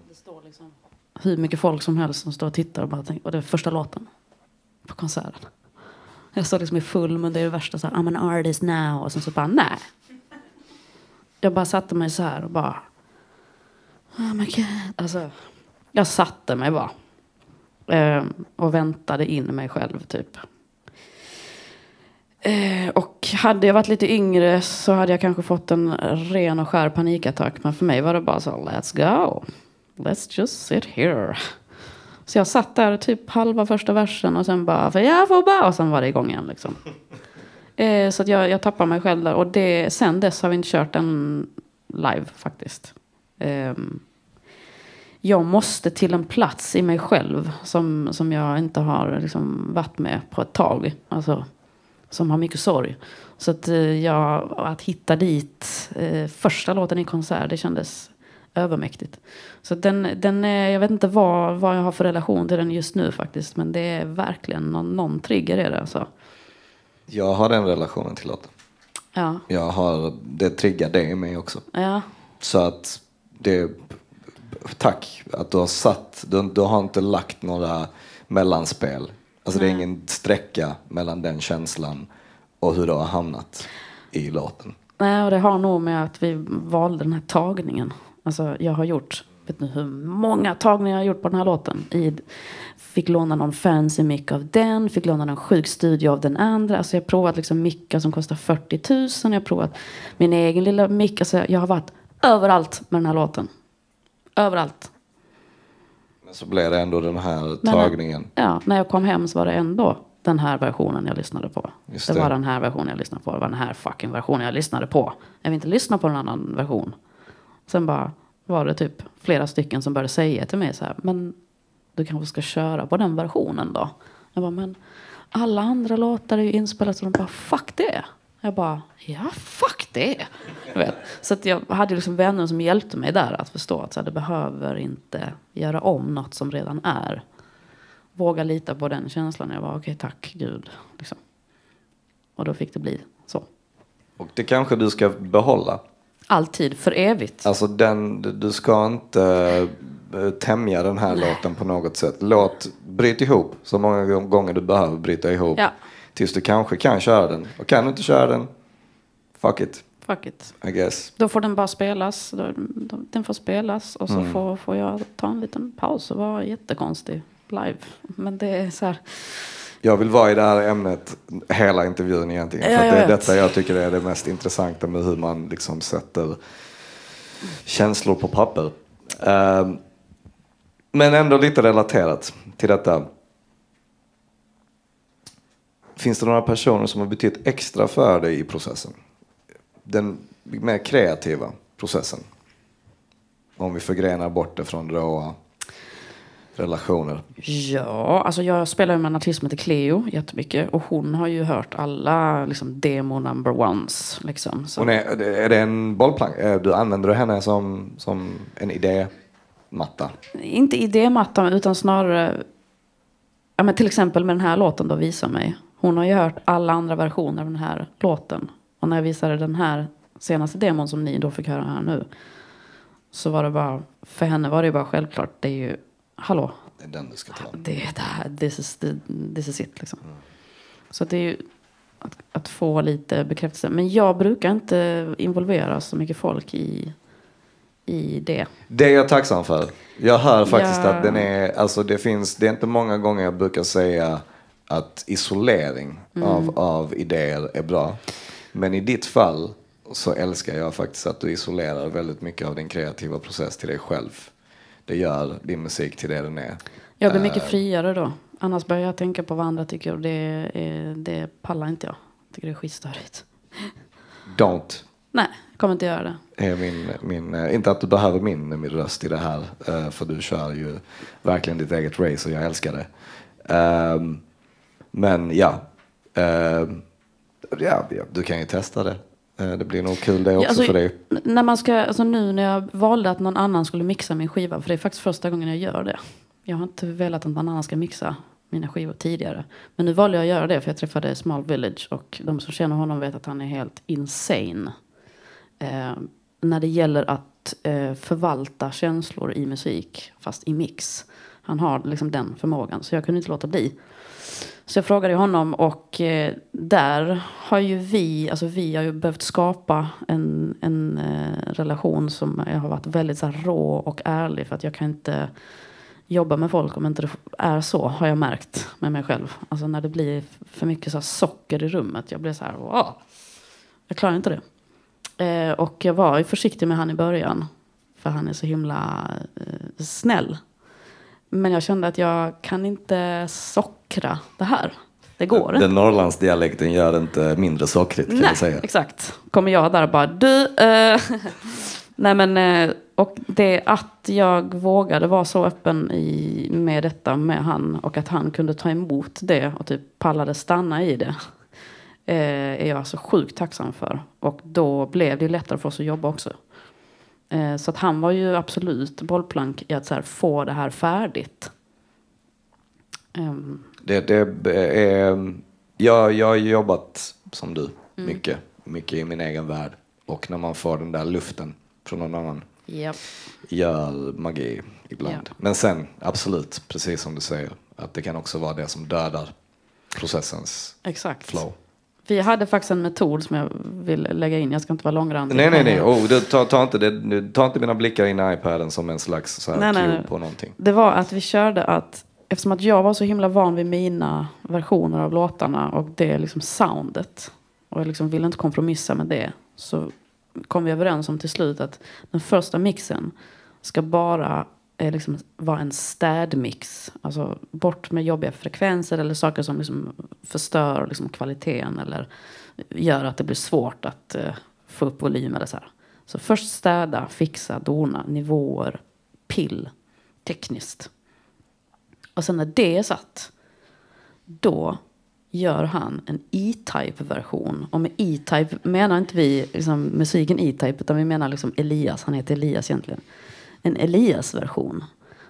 Det står liksom hur mycket folk som helst som står och tittar och bara tänker, och det är första låten på konserten. Jag står liksom i full, men det är det värsta så här, I'm an artist now, och sen så bara nej. Jag bara satte mig så här och bara oh my god. Alltså, jag satte mig bara och väntade in mig själv typ. Och hade jag varit lite yngre så hade jag kanske fått en ren och skär panikattack. Men för mig var det bara så, let's go. Let's just sit here. Så jag satt där typ halva första versen och sen bara, för jag får bara, och sen var det igång igen liksom. Så att jag tappade mig själv där. Och sen dess har vi inte kört den live faktiskt. Jag måste till en plats i mig själv som jag inte har liksom varit med på ett tag. Alltså, som har mycket sorg. Så att att hitta dit första låten i konsert, det kändes övermäktigt. Så den jag vet inte vad jag har för relation till den just nu faktiskt. Men det är verkligen någon trigger är det alltså. Jag har den relationen till låten. Ja. Det triggar det i mig också. Ja. Så att tack att du har du har inte lagt några mellanspel. Alltså det är ingen sträcka mellan den känslan och hur du har hamnat i låten. Nej, och det har nog med att vi valde den här tagningen. Alltså jag har gjort, vet ni hur många tagningar jag har gjort på den här låten. Fick låna någon fancy mick av den, fick låna någon sjuk studio av den andra. Alltså jag har provat liksom mickar som kostar 40 000. Jag har provat min egen lilla mick. Alltså jag har varit överallt med den här låten. Överallt. Men så blev det ändå den här tagningen. När jag kom hem så var det ändå den här versionen jag lyssnade på. Just det var den här versionen jag lyssnade på. Det var den här fucking versionen jag lyssnade på. Jag vill inte lyssna på en annan version. Sen bara var det typ flera stycken som började säga till mig så här, men du kanske ska köra på den versionen då. Jag bara, men alla andra låtar är ju inspelat, så de bara, fuck det. Jag bara, ja, fuck det. Så att jag hade liksom vänner som hjälpte mig där att förstå att så här, det behöver inte göra om något som redan är. Våga lita på den känslan. Jag var okej, tack Gud. Liksom. Och då fick det bli så. Och det kanske du ska behålla. Alltid, för evigt. Alltså du ska inte tämja den här låten på något sätt. Bryt ihop så många gånger du behöver bryta ihop. Ja. Tills du kanske kan köra den. Och kan du inte köra den, fuck it. Fuck it. I guess. Då får den bara spelas. Den får spelas. Och så får jag ta en liten paus och vara jättekonstig live. Men det är så här. Jag vill vara i det här ämnet hela intervjun egentligen. För att det är detta jag tycker är det mest intressanta med hur man liksom sätter känslor på papper. Men ändå lite relaterat till detta. Finns det några personer som har betytt extra för dig i processen? Den mer kreativa processen. Om vi förgrenar bort det från råa relationer. Ja, alltså jag spelar med en artist som heter Cleo jättemycket. Och hon har ju hört alla liksom, demo number ones. Liksom, så. Är det en bollplank? Använder du henne som en idématta? Inte idématta, utan snarare... Ja, men till exempel med den här låten då, Visa mig. Hon har ju hört alla andra versioner av den här låten. Och när jag visade den här senaste demon som ni då fick höra här nu. Så var det bara... För henne var det ju bara självklart. Det är ju... Hallå. Det är den du ska ta. Det är det här. This is it liksom. Så det är ju att få lite bekräftelse. Men jag brukar inte involvera så mycket folk i det. Det är jag tacksam för. Jag hör faktiskt att den är... Alltså det är inte många gånger jag brukar säga att isolering av idéer är bra. Men i ditt fall så älskar jag faktiskt att du isolerar väldigt mycket av din kreativa process till dig själv. Det gör din musik till det den är. Jag blir mycket friare då. Annars börjar jag tänka på vad andra tycker och det pallar inte jag. Jag tycker det är skitstörigt. Don't. Nej, kommer inte göra det. Är inte att du behöver min röst i det här. För du kör ju verkligen ditt eget race och jag älskar det. Men ja. Du kan ju testa det. Det blir nog kul det också för dig. När man ska, nu när jag valde att någon annan skulle mixa min skiva. För det är faktiskt första gången jag gör det. Jag har inte velat att någon annan ska mixa mina skivor tidigare. Men nu valde jag att göra det för jag träffade Small Village. Och de som känner honom vet att han är helt insane. När det gäller att förvalta känslor i musik. Fast i mix. Han har liksom den förmågan. Så jag kunde inte låta bli. Så jag frågade honom och där har ju vi har ju behövt skapa en relation som har varit väldigt så här rå och ärlig. För att jag kan inte jobba med folk om inte det är så, har jag märkt med mig själv. Alltså när det blir för mycket så här socker i rummet. Jag blir så här, jag klarar inte det. Och jag var ju försiktig med han i början. För han är så himla snäll. Men jag kände att jag kan inte sockra det här. Det går inte. Den Norrlandsdialekten gör det inte mindre sockrigt kan jag säga. Exakt. Kommer jag där och bara, Nej men, och det att jag vågade vara så öppen med detta med han. Och att han kunde ta emot det och typ pallade stanna i det. Är jag så sjukt tacksam för. Och då blev det lättare för oss att jobba också. Så att han var ju absolut bollplank i att så här, få det här färdigt. Jag har jobbat som du mycket i min egen värld. Och när man får den där luften från någon annan gör magi ibland. Yep. Men sen, absolut, precis som du säger, att det kan också vara det som dödar processens flow. Vi hade faktiskt en metod som jag vill lägga in. Jag ska inte vara långrandig. Nej. Ta inte mina blickar in i iPaden som en slags så här cue på någonting. Det var att vi körde att eftersom att jag var så himla van vid mina versioner av låtarna och det liksom soundet och jag liksom ville inte kompromissa med det, så kom vi överens om till slut att den första mixen ska bara liksom vara en städmix. Alltså bort med jobbiga frekvenser eller saker som liksom förstör liksom kvaliteten eller gör att det blir svårt att få upp volym eller så här. Så först städa, fixa, dona, nivåer, pill, tekniskt. Och sen när det är satt, då gör han en E-Type-version. Och med E-Type menar inte vi liksom musiken E-Type, utan vi menar liksom Elias. Han heter Elias egentligen. En Elias-version.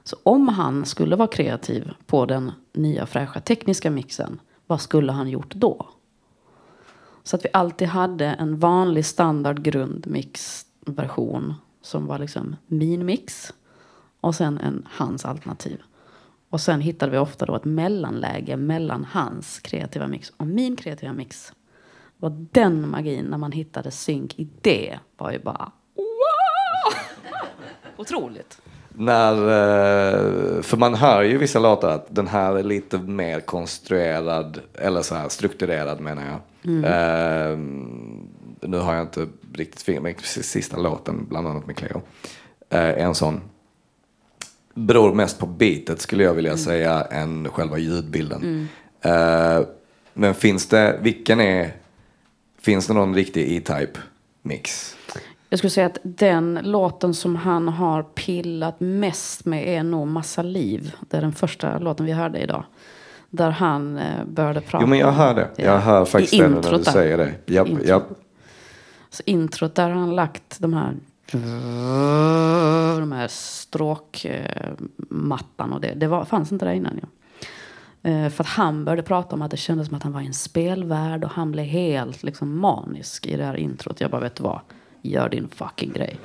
Så om han skulle vara kreativ på den nya fräscha tekniska mixen, vad skulle han gjort då? Så att vi alltid hade en vanlig standard grundmix-version som var liksom min mix och sen en hans alternativ. Och sen hittade vi ofta då ett mellanläge mellan hans kreativa mix och min kreativa mix. Och den magin när man hittade synk i det var ju bara wow! Otroligt. För man hör ju vissa låtar att den här är lite mer konstruerad eller så här strukturerad menar jag. Nu har jag inte riktigt film, men sista låten bland annat med Cleo. En sån. Beror mest på beatet skulle jag vilja säga än själva ljudbilden. Men finns det någon riktig E-Type mix? Jag skulle säga att den låten som han har pillat mest med är nog Massa liv. Det är den första låten vi hörde idag. Där han började prata. Jo men jag hör det. Jag hör faktiskt det när du säger det. Japp. Så introt där har han lagt de här stråkmattan och det fanns inte där innan. Ja. För att han började prata om att det kändes som att han var i en spelvärld och han blev helt liksom manisk i det här introt. Jag bara, vet du vad? Gör din fucking grej.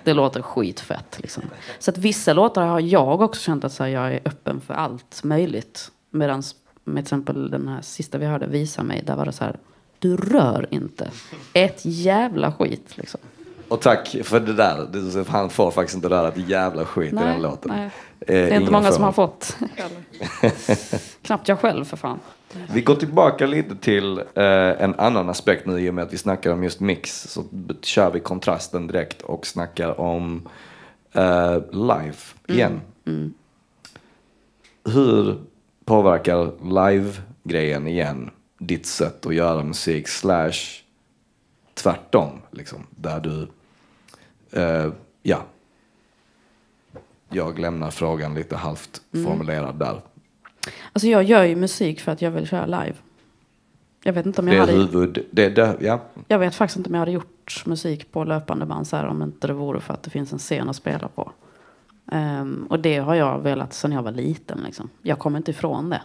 Det låter skitfett liksom. Så att vissa låtar har jag också känt att så här, jag är öppen för allt möjligt. Medan med exempel den här sista vi hörde, Visa mig, där var det så här, du rör inte ett jävla skit liksom. Och tack för det där. Han får faktiskt inte röra ett jävla skit i den låten. Nej. Det är inte många som har fått. Knappt jag själv för fan. Vi går tillbaka lite till en annan aspekt nu i och med att vi snackar om just mix. Så kör vi kontrasten direkt och snackar om live igen. Hur påverkar live-grejen igen ditt sätt att göra musik / tvärtom? Liksom, där du... Jag lämnar frågan lite halvt formulerad där. Alltså jag gör ju musik för att jag vill köra live. Jag vet inte om jag Jag vet faktiskt inte om jag hade gjort musik på löpande band så här, om inte det vore för att det finns en scen att spela på. Och det har jag velat sedan jag var liten. Liksom. Jag kommer inte ifrån det.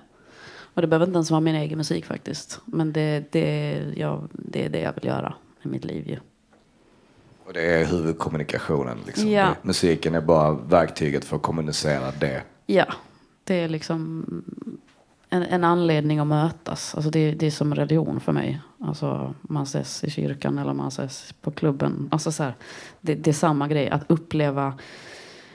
Och det behöver inte ens vara min egen musik faktiskt. Men det är det jag vill göra i mitt liv ju. Och det är huvudkommunikationen liksom. Ja. Musiken är bara verktyget för att kommunicera det. Ja, det är liksom en anledning att mötas. Alltså det är som religion för mig. Alltså man ses i kyrkan eller man ses på klubben. Alltså så här, det är samma grej. Att uppleva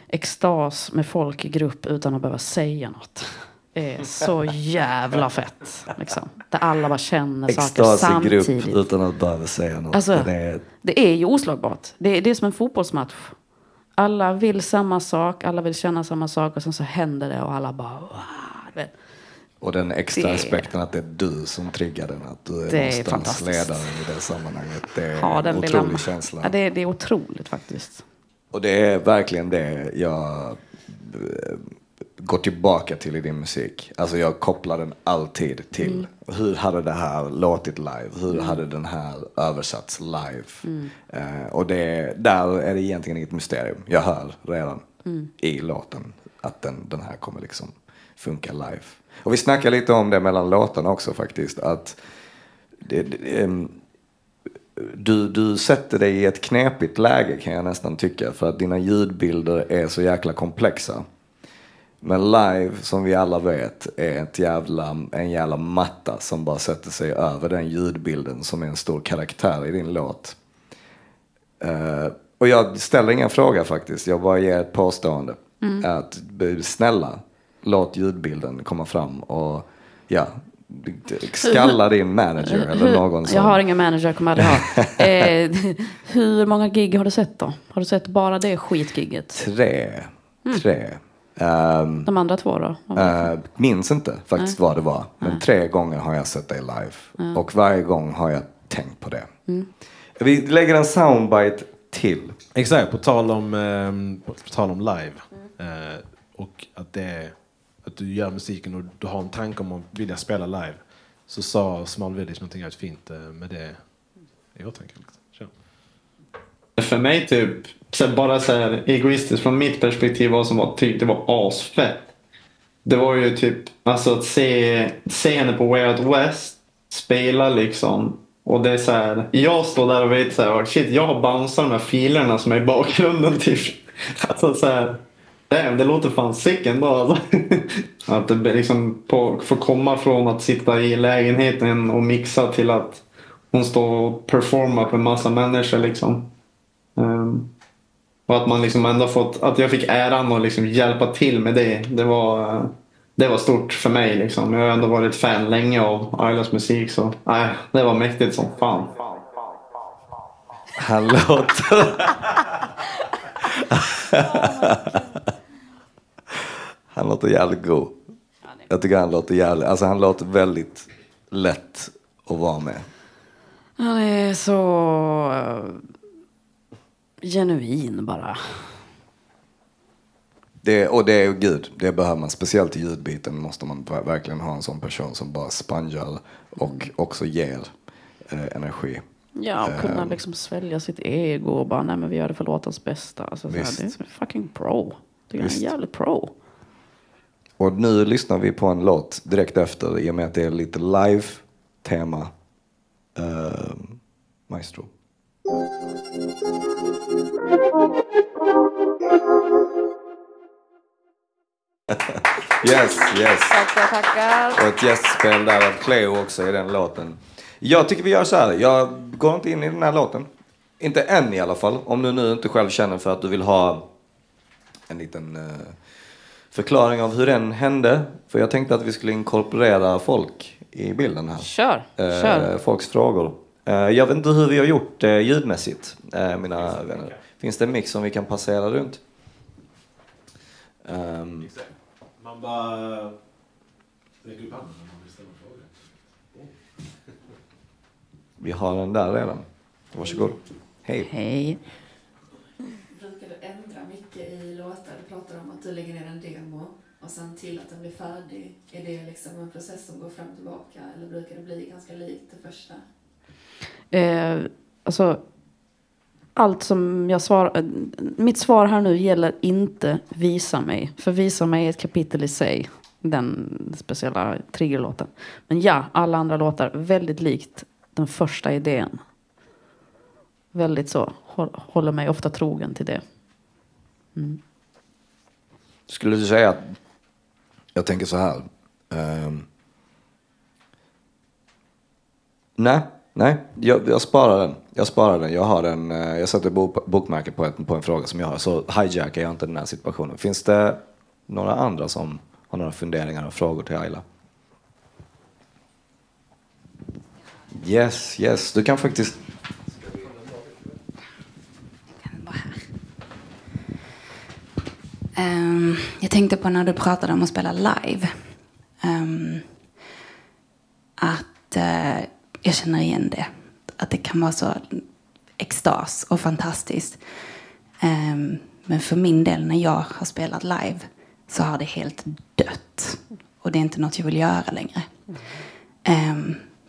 extas med folk i grupp utan att behöva säga något. Är så jävla fett. Liksom. Där alla bara känner saker samtidigt. Extas i grupp utan att behöva säga något. Alltså, det är ju oslagbart. Det är som en fotbollsmatch. Alla vill samma sak. Alla vill känna samma sak. Och sen så händer det och alla bara... Wow, vet. Och den extra aspekten att det är du som triggar den. Att du är någonstans ledaren i det sammanhanget. Det är en otrolig känsla. Ja, det är otroligt faktiskt. Och det är verkligen det jag går tillbaka till i din musik. Alltså jag kopplar den alltid till hur hade det här låtit live? Hur hade den här översatts live? Och där är det egentligen inget mysterium. Jag hör redan i låten att den här kommer liksom funka live. Och vi snackar lite om det mellan låtarna också faktiskt. Att du sätter dig i ett knepigt läge kan jag nästan tycka. För att dina ljudbilder är så jäkla komplexa. Men live, som vi alla vet, är en jävla matta som bara sätter sig över den ljudbilden som är en stor karaktär i din låt. Och jag ställer ingen fråga faktiskt. Jag bara ger ett påstående. Att snälla, låt ljudbilden komma fram och skalla din manager eller någon som... Jag har ingen manager, kommer aldrig ha. Hur många gig har du sett då? Har du sett bara det skitgigget? 3. De andra 2 då? Minns inte faktiskt vad det var. Men 3 gånger har jag sett dig live. Och varje gång har jag tänkt på det. Vi lägger en soundbite till. Exakt, på tal om live. Och att du gör musiken och du har en tanke om att vilja spela live. Så sa Small Village någonting helt fint med det i åtanke. För mig typ bara så här egoistiskt från mitt perspektiv vad som var det var asfett. Det var ju typ alltså att se henne på Way Out West spela liksom. Och det är så här, jag står där och vet så här, shit, jag har bounceat de här filerna som är i bakgrunden typ. Alltså så här, det låter fan sick ändå alltså. Att det liksom får komma från att sitta i lägenheten och mixa till att hon står och performar för en massa människor liksom. Och att man liksom ändå att jag fick äran att liksom hjälpa till med det. Det var stort för mig liksom. Jag har ändå varit fan länge av Aylas musik så det var mäktigt som fan. Han låter han låter jävligt god. Jag tycker han låter jävligt, alltså han låter väldigt lätt att vara med. Han är så genuin bara. Det är gud, det behöver man. Speciellt i ljudbiten måste man verkligen ha en sån person som bara spongar och också ger energi. Ja, och kunna liksom svälja sitt ego och bara, nej men vi gör det för låtens bästa. Alltså, det är fucking pro. Det är en jävligt pro. Och nu lyssnar vi på en låt direkt efter, i och med att det är lite live-tema. Maestro. Yes. Tackar. Och ett gästspel där av Cleo också i den låten. Jag tycker vi gör så här. Jag går inte in i den här låten. Inte än i alla fall. Om du nu inte själv känner för att du vill ha en liten förklaring av hur den hände. För jag tänkte att vi skulle inkorporera folk i bilden här. Kör. Folks frågor. Jag vet inte hur vi har gjort ljudmässigt, mina vänner. Finns det en mix som vi kan passera runt? Man bara räcker upp handen när man vill ställa frågor. Vi har den där redan. Varsågod. Hej. Brukar du ändra mycket i låtar? Du pratar om att du lägger ner en demo och sen till att den blir färdig. Är det liksom en process som går fram och tillbaka eller brukar det bli ganska likt det första? Alltså, allt som jag svarar... Mitt svar här nu gäller inte Visa mig. För Visa mig är ett kapitel i sig. Den speciella triggerlåten. Men ja, alla andra låtar väldigt likt den första idén. Väldigt så. Håller mig ofta trogen till det. Mm. Skulle du säga att... Jag tänker så här. Nej. Jag sparar den. Jag har den. Jag sätter bokmärke på en fråga som jag har. Så hijackar jag inte den här situationen. Finns det några andra som har några funderingar och frågor till Ayla? Yes. Du kan faktiskt... Jag tänkte på när du pratade om att spela live. Att jag känner igen det. Att det kan vara så extas och fantastiskt. Men för min del när jag har spelat live så har det helt dött. Och det är inte något jag vill göra längre.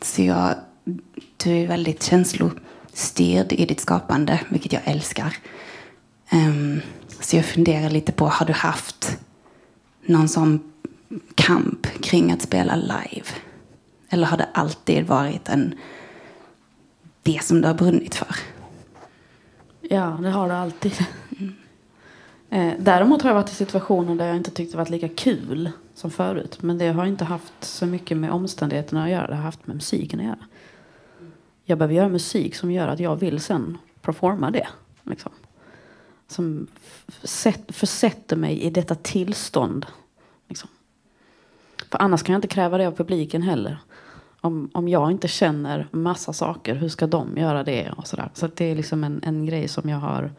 Så du är väldigt känslostyrd i ditt skapande, vilket jag älskar. Så jag funderar lite på, har du haft någon sån kamp kring att spela live? Eller har det alltid varit det som du har brunnit för? Ja, det har det alltid. Däremot har jag varit i situationer där jag inte tyckte det varit lika kul som förut. Men det har inte haft så mycket med omständigheterna att göra. Det har haft med musiken att göra. Jag behöver göra musik som gör att jag vill sen performa det. Liksom. Som försätter mig i detta tillstånd. Liksom. För annars kan jag inte kräva det av publiken heller. Om jag inte känner massa saker, hur ska de göra det? Och sådär. Så det är liksom en grej som jag har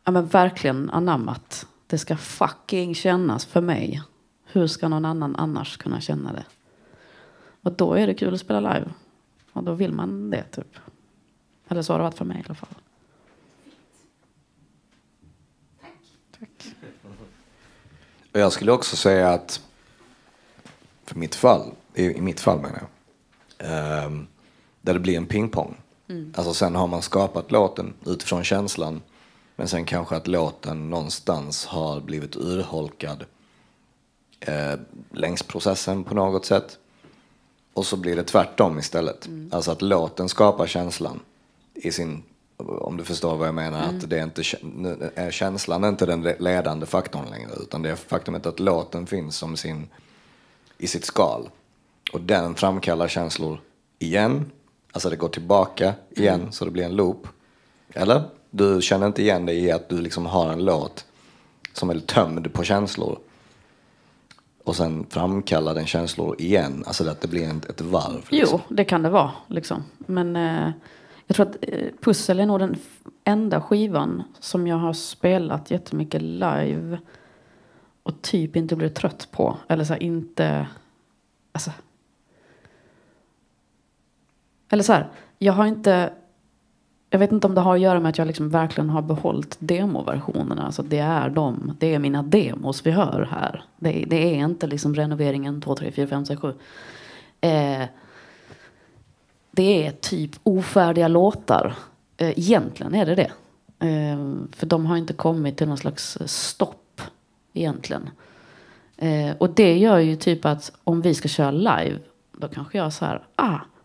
men verkligen anammat. Det ska fucking kännas för mig. Hur ska någon annan annars kunna känna det? Och då är det kul att spela live. Och då vill man det typ. Eller så har det varit för mig i alla fall. Tack. Och jag skulle också säga att för mitt fall, i mitt fall menar jag, där det blir en pingpong. Alltså sen har man skapat låten utifrån känslan, men sen kanske att låten någonstans har blivit urholkad längs processen på något sätt. Och så blir det tvärtom istället. Alltså att låten skapar känslan i sin, om du förstår vad jag menar, att det är inte, är känslan inte den ledande faktorn längre, utan det är faktumet att låten finns som i sitt skal. Och den framkallar känslor igen. Alltså det går tillbaka igen, så det blir en loop. Eller? Du känner inte igen dig i att du liksom har en låt som är tömd på känslor. Och sen framkallar den känslor igen. Alltså att det blir ett varv. Liksom. Jo, det kan det vara. Liksom. Men jag tror att Pussel är nog den enda skivan som jag har spelat jättemycket live. Och typ inte blir trött på. Eller så här, inte... Alltså... Eller så här, jag har inte... Jag vet inte om det har att göra med att jag liksom verkligen har behållit demoversionerna. Alltså det är mina demos vi hör här. Det är inte liksom renoveringen 2, 3, 4, 5, 6, 7. Det är typ ofärdiga låtar. Egentligen är det. För de har inte kommit till någon slags stopp egentligen. Och det gör ju typ att om vi ska köra live, då kanske jag så här,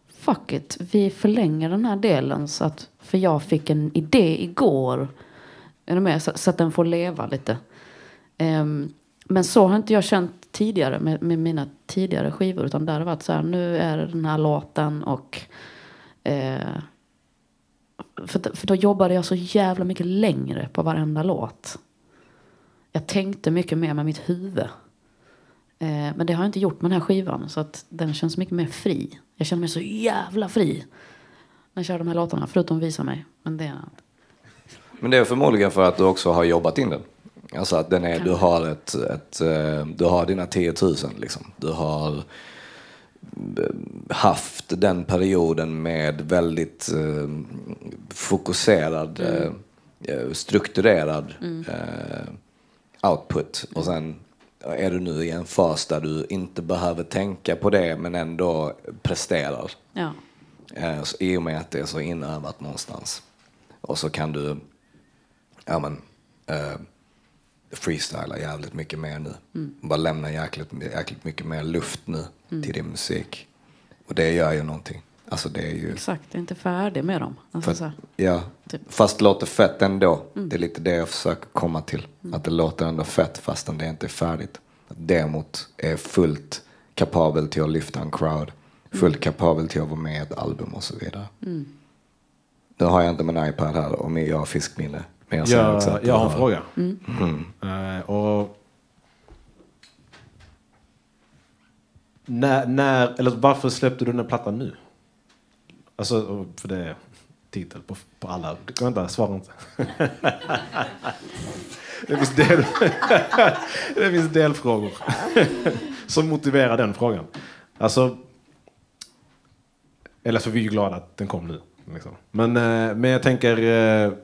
fuck it, vi förlänger den här delen så att, för jag fick en idé igår, är du med? Så att den får leva lite. Men så har inte jag känt tidigare med mina tidigare skivor, utan där har det varit så här, nu är det den här låten och För då jobbade jag så jävla mycket längre på varenda låt. Jag tänkte mycket mer med mitt huvud. Men det har jag inte gjort med den här skivan. Så att den känns mycket mer fri. Jag känner mig så jävla fri när jag kör de här låtarna. Förutom Visa mig. Men det är förmodligen för att du också har jobbat in den. Alltså att den är, du har dina 10 000 liksom. Du har haft den perioden med väldigt fokuserad, strukturerad output. Och sen är du nu i en fas där du inte behöver tänka på det men ändå presterar. Ja. Så i och med att det är så inövat någonstans. Och så kan du freestyla jävligt mycket mer nu. Bara lämna jäkligt mycket mer luft nu till din musik. Och det gör ju någonting. Alltså det är ju... Exakt, jag är inte färdig med dem. Alltså, typ. Fast det låter fett ändå. Det är lite det jag försöker komma till. Att det låter ändå fett fastän det inte är färdigt. Att demot är fullt kapabel till att lyfta en crowd. Fullt kapabel till att vara med i ett album och så vidare. Nu har jag inte min iPad här och jag har fiskminne. Men jag har en fråga. Eller varför släppte du den här plattan nu? Alltså, för det är titel på alla. Du kan inte svara inte. Det finns delfrågor som motiverar den frågan. Alltså, eller för vi är glada att den kom nu. Liksom. Men jag tänker...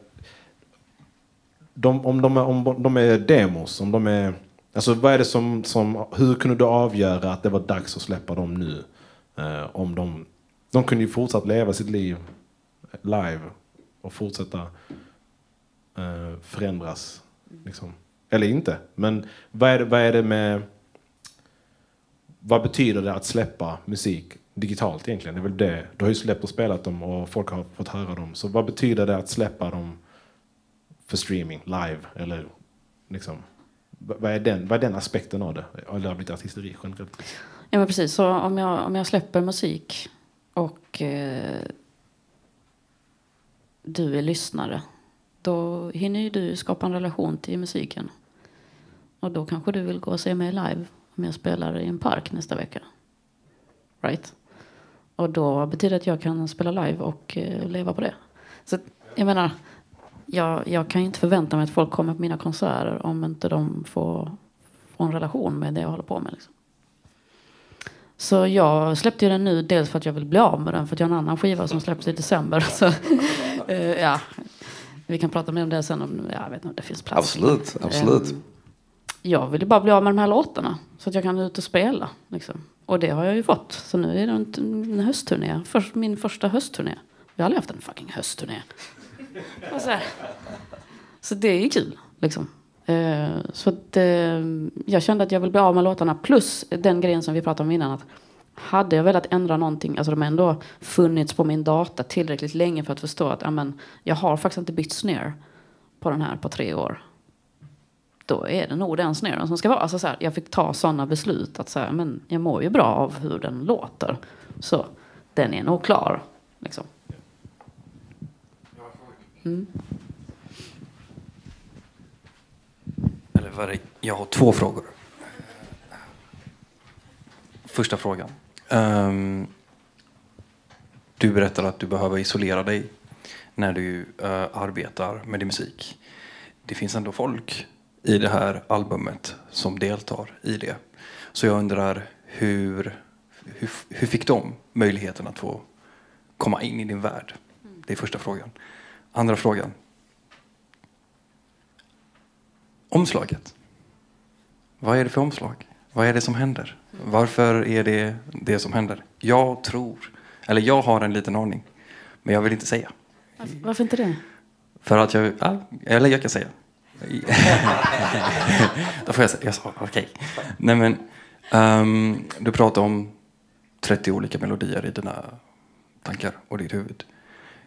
Om de är demos, om de är... Alltså vad är det som hur kunde du avgöra att det var dags att släppa dem nu? Om de kunde ju fortsatt leva sitt liv live och fortsätta förändras. Liksom. Eller inte. Men vad är det med... Vad betyder det att släppa musik digitalt egentligen? Det är väl det. Du har ju släppt och spelat dem och folk har fått höra dem. Så vad betyder det att släppa dem för streaming, live? Eller liksom, vad är den aspekten av det? Eller har blivit artisteri generellt? Ja, men precis. Så om jag släpper musik och du är lyssnare, då hinner ju du skapa en relation till musiken. Och då kanske du vill gå och se mig live om jag spelar i en park nästa vecka. Right? Och då betyder det att jag kan spela live och leva på det. Så jag menar, jag kan ju inte förvänta mig att folk kommer på mina konserter om inte de får en relation med det jag håller på med. Liksom. Så jag släppte ju den nu dels för att jag vill bli av med den, för att jag har en annan skiva som släpps i december. Så ja, vi kan prata mer om det sen om jag vet inte om det finns plats. Absolut. Jag vill ju bara bli av med de här låtarna så att jag kan ut och spela. Liksom. Och det har jag ju fått. Så nu är det en höstturné. Min första höstturné. Vi har aldrig haft en fucking höstturné. Så det är ju kul. Liksom. Så att, jag kände att jag vill bli av med låtarna. Plus den grejen som vi pratade om innan. Att hade jag velat ändra någonting. Alltså de har ändå funnits på min data tillräckligt länge för att förstå att jag har faktiskt inte bytt snare på den här på 3 år. Då är det nog den snaren som ska vara. Alltså jag fick ta sådana beslut att men jag mår ju bra av hur den låter. Så den är nog klar. Liksom. Jag har 2 frågor. Första frågan. Du berättar att du behöver isolera dig när du arbetar med din musik. Det finns ändå folk i det här albumet som deltar i det. Så jag undrar hur fick de möjligheten att få komma in i din värld? Det är första frågan. Andra frågan. Omslaget. Vad är det för omslag? Vad är det som händer? Varför är det som händer? Jag har en liten aning. Men jag vill inte säga. Varför inte det? För att jag kan säga. Då får jag säga. Jag sa okej. Nej men du pratar om 30 olika melodier i dina tankar och ditt huvud.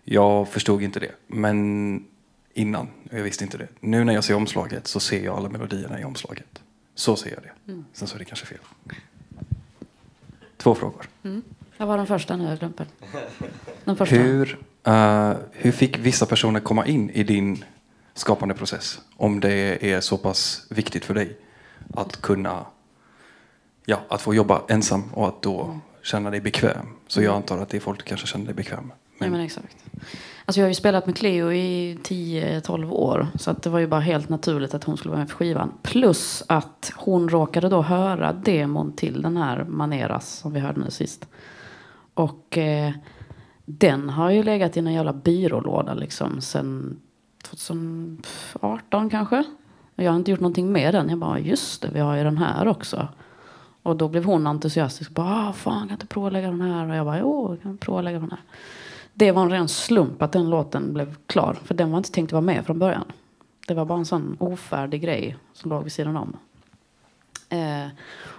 Jag förstod inte det. Men innan, jag visste inte det. Nu när jag ser omslaget så ser jag alla melodierna i omslaget. Så ser jag det. Sen så är det kanske fel. 2 frågor. Jag var den första nu, jag glömde. Den första. Hur fick vissa personer komma in i din skapande process? Om det är så pass viktigt för dig att kunna, att få jobba ensam och att då känna dig bekväm. Så jag antar att det är folk kanske känner dig bekväm. Ja, men exakt. Alltså jag har ju spelat med Cleo i 10-12 år. Så att det var ju bara helt naturligt att hon skulle vara med för skivan. Plus att hon råkade då höra demon till den här Maneras som vi hörde nu sist. Och den har ju legat i en jävla byrålåda liksom sen 2018 kanske. Och jag har inte gjort någonting med den. Jag bara, just det, vi har ju den här också. Och då blev hon entusiastisk. Bara, fan, kan jag inte prova att lägga den här? Och jag bara, jag kan prova att lägga den här. Det var en ren slump att den låten blev klar. För den var inte tänkt att vara med från början. Det var bara en sån ofärdig grej som låg vid sidan om.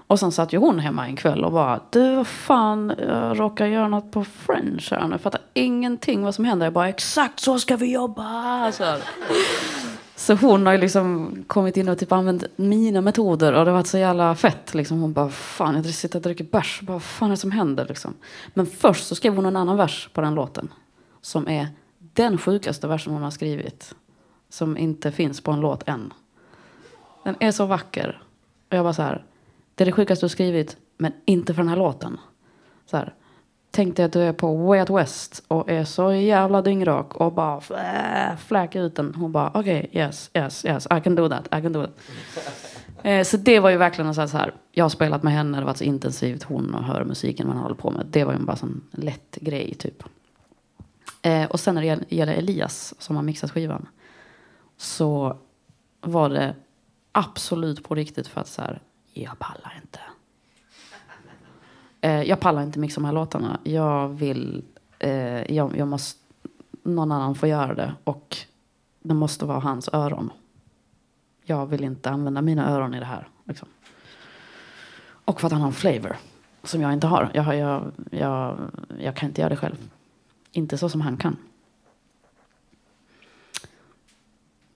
Och sen satt ju hon hemma en kväll och bara, du, vad fan, jag råkar göra något på French här. Jag fattar ingenting vad som händer. Jag bara, exakt så ska vi jobba. Så hon har ju liksom kommit in och typ använt mina metoder. Och det har varit så jävla fett. Liksom. Hon bara, fan, jag sitter och dricker bärs. Vad fan är det som händer? Liksom. Men först så skrev hon en annan vers på den låten. Som är den sjukaste versen hon har skrivit. Som inte finns på en låt än. Den är så vacker. Och jag bara så här, det är det sjukaste du har skrivit. Men inte för den här låten. Så här. Tänk dig att du är på Way Out West och är så jävla dyngrak och bara fläka ut den. Hon bara, okej, yes, I can do that. Så det var ju verkligen så här, jag har spelat med henne, det var så intensivt, hon och hör musiken man håller på med. Det var ju bara en lätt grej typ. Och sen när det gäller Elias som har mixat skivan så var det absolut på riktigt för att så här, jag pallar inte. Jag pallar inte mixa de här låtarna. Jag vill... jag måste... Någon annan får göra det. Och det måste vara hans öron. Jag vill inte använda mina öron i det här. Liksom. Och för att han har en flavor. Som jag inte har. Jag kan inte göra det själv. Inte så som han kan.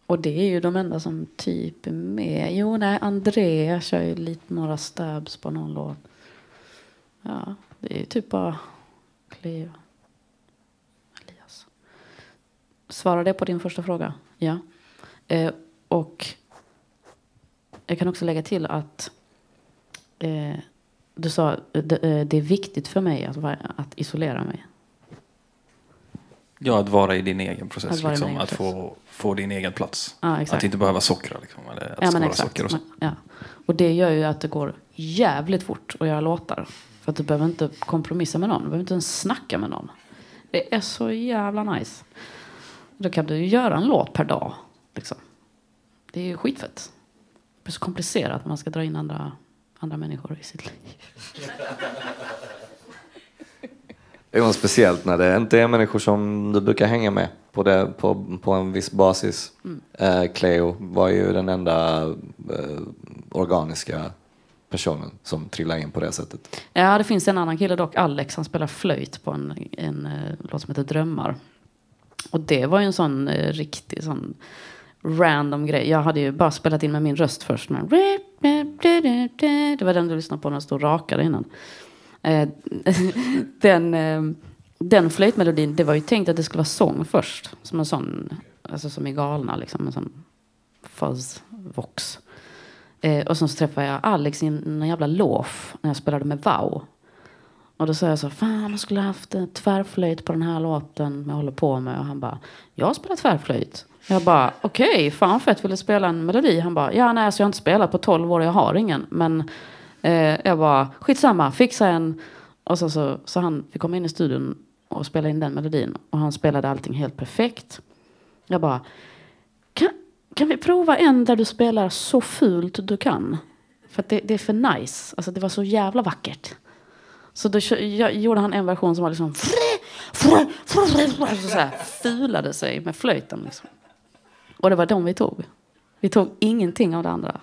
Och det är ju de enda som typ är med. Jo, nej, Andrea kör ju lite några stabs på någon låt. Ja, det är ju typ bara Cleo. Elias. Svarar det på din första fråga? Ja. Och jag kan också lägga till att du sa det är viktigt för mig att isolera mig. Ja, att vara i din egen process. Liksom, att få din egen plats. Ja, att inte behöva sockra. Liksom, eller att skala socker och så. Ja. Och det gör ju att det går jävligt fort att göra låtar. För att du behöver inte kompromissa med någon. Du behöver inte ens snacka med någon. Det är så jävla nice. Då kan du göra en låt per dag. Liksom. Det är ju skitfett. Det är så komplicerat när man ska dra in andra människor i sitt liv. Det är speciellt när det inte är människor som du brukar hänga med på en viss basis. Cleo var ju den enda organiska personen som trillar in på det sättet. Ja, det finns en annan kille dock, Alex, han spelar flöjt på en låt som heter Drömmar. Och det var ju en sån riktig sån random grej. Jag hade ju bara spelat in med min röst först. Det var den du lyssnade på när jag stod rakare innan. Den flöjtmelodin, det var ju tänkt att det skulle vara sång först. Som en sån, alltså som i Galna liksom, en sån fuzz-vox. Och sen så träffade jag Alex i en jävla lof när jag spelade med Wow. Och då sa jag så, fan man skulle haft tvärflöjt på den här låten jag håller på med. Och han bara, jag spelar tvärflöjt. Jag bara, okej, fan fett, vill du spela en melodi? Han bara, ja nej, så jag har inte spelat på 12 år, jag har ingen. Men jag bara, skitsamma, fixa en. Och så han fick komma in i studion och spela in den melodin. Och han spelade allting helt perfekt. Jag bara, kan vi prova en där du spelar så fult du kan? För att det är för nice. Alltså det var så jävla vackert. Så då gjorde han en version som var liksom så här fulade sig med flöjten liksom. Och det var de vi tog. Vi tog ingenting av det andra.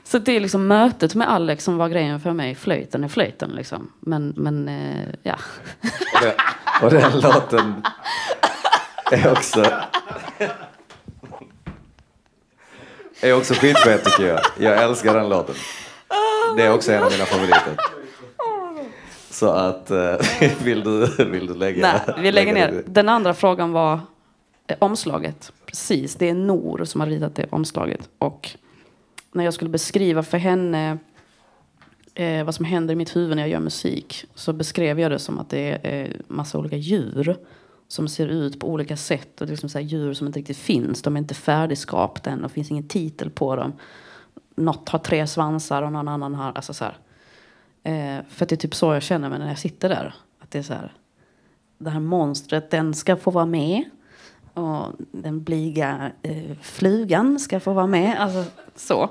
Så det är liksom mötet med Alex som var grejen för mig. Flöjten är flöjten liksom. Men ja. Och den låten är också skitfett tycker jag. Jag älskar den låten. Det är också en av mina favoriter. Så att, vill du lägga... Nej, vi lägger ner. Den andra frågan var omslaget. Precis, det är Nor som har ritat det omslaget. Och när jag skulle beskriva för henne vad som händer i mitt huvud när jag gör musik, så beskrev jag det som att det är massa olika djur som ser ut på olika sätt. Och det är liksom så här djur som inte riktigt finns. De är inte färdigskapta än och finns ingen titel på dem. Något har 3 svansar och någon annan har... Alltså så här. För att det är typ så jag känner mig när jag sitter där. Att det är så här... Det här monstret, den ska få vara med. Och den blyga flugan ska få vara med. Alltså så.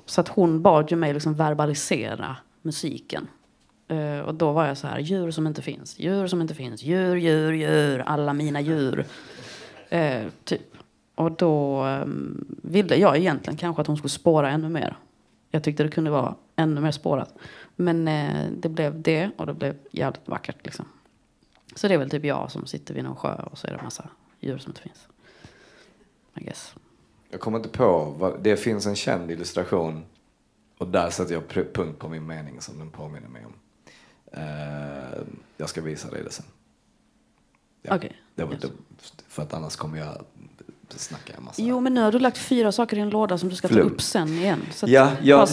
Så att hon bad ju mig liksom verbalisera musiken. Och då var jag så här, djur som inte finns. Djur som inte finns. Djur. Alla mina djur. Typ. Och då ville jag egentligen kanske att hon skulle spåra ännu mer. Jag tyckte det kunde vara ännu mer spårat. Men det blev det, och det blev jävligt vackert liksom. Så det är väl typ jag som sitter vid någon sjö och så är det en massa djur som inte finns. I guess. Jag kommer inte på, det finns en känd illustration och där sätter jag punkt på min mening som den påminner mig om. Jag ska visa dig det sen. Ja, Okej. För att annars kommer jag snacka en massa. Jo, men nu har du lagt 4 saker i en låda som du ska ta upp sen igen. Så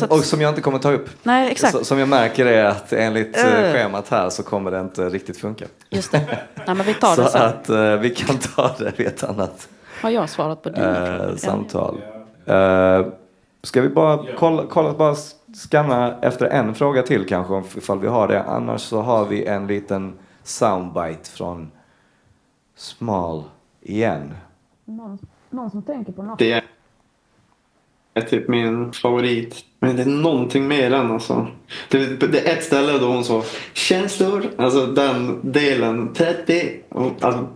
att, och som jag inte kommer ta upp. Nej, exakt. Som jag märker är att enligt schemat här så kommer det inte riktigt funka. Just det. Nej, men vi tar det så sen. att vi kan ta det vid ett annat har jag svarat på dina samtal. Ska vi bara bara scanna efter en fråga till kanske, ifall vi har det. Annars så har vi en liten soundbite från Small igen. Någon som tänker på något. Det är typ min favorit. Men det är någonting mer än alltså. Det är ett ställe då hon så känslor. Alltså den delen 30. Alltså,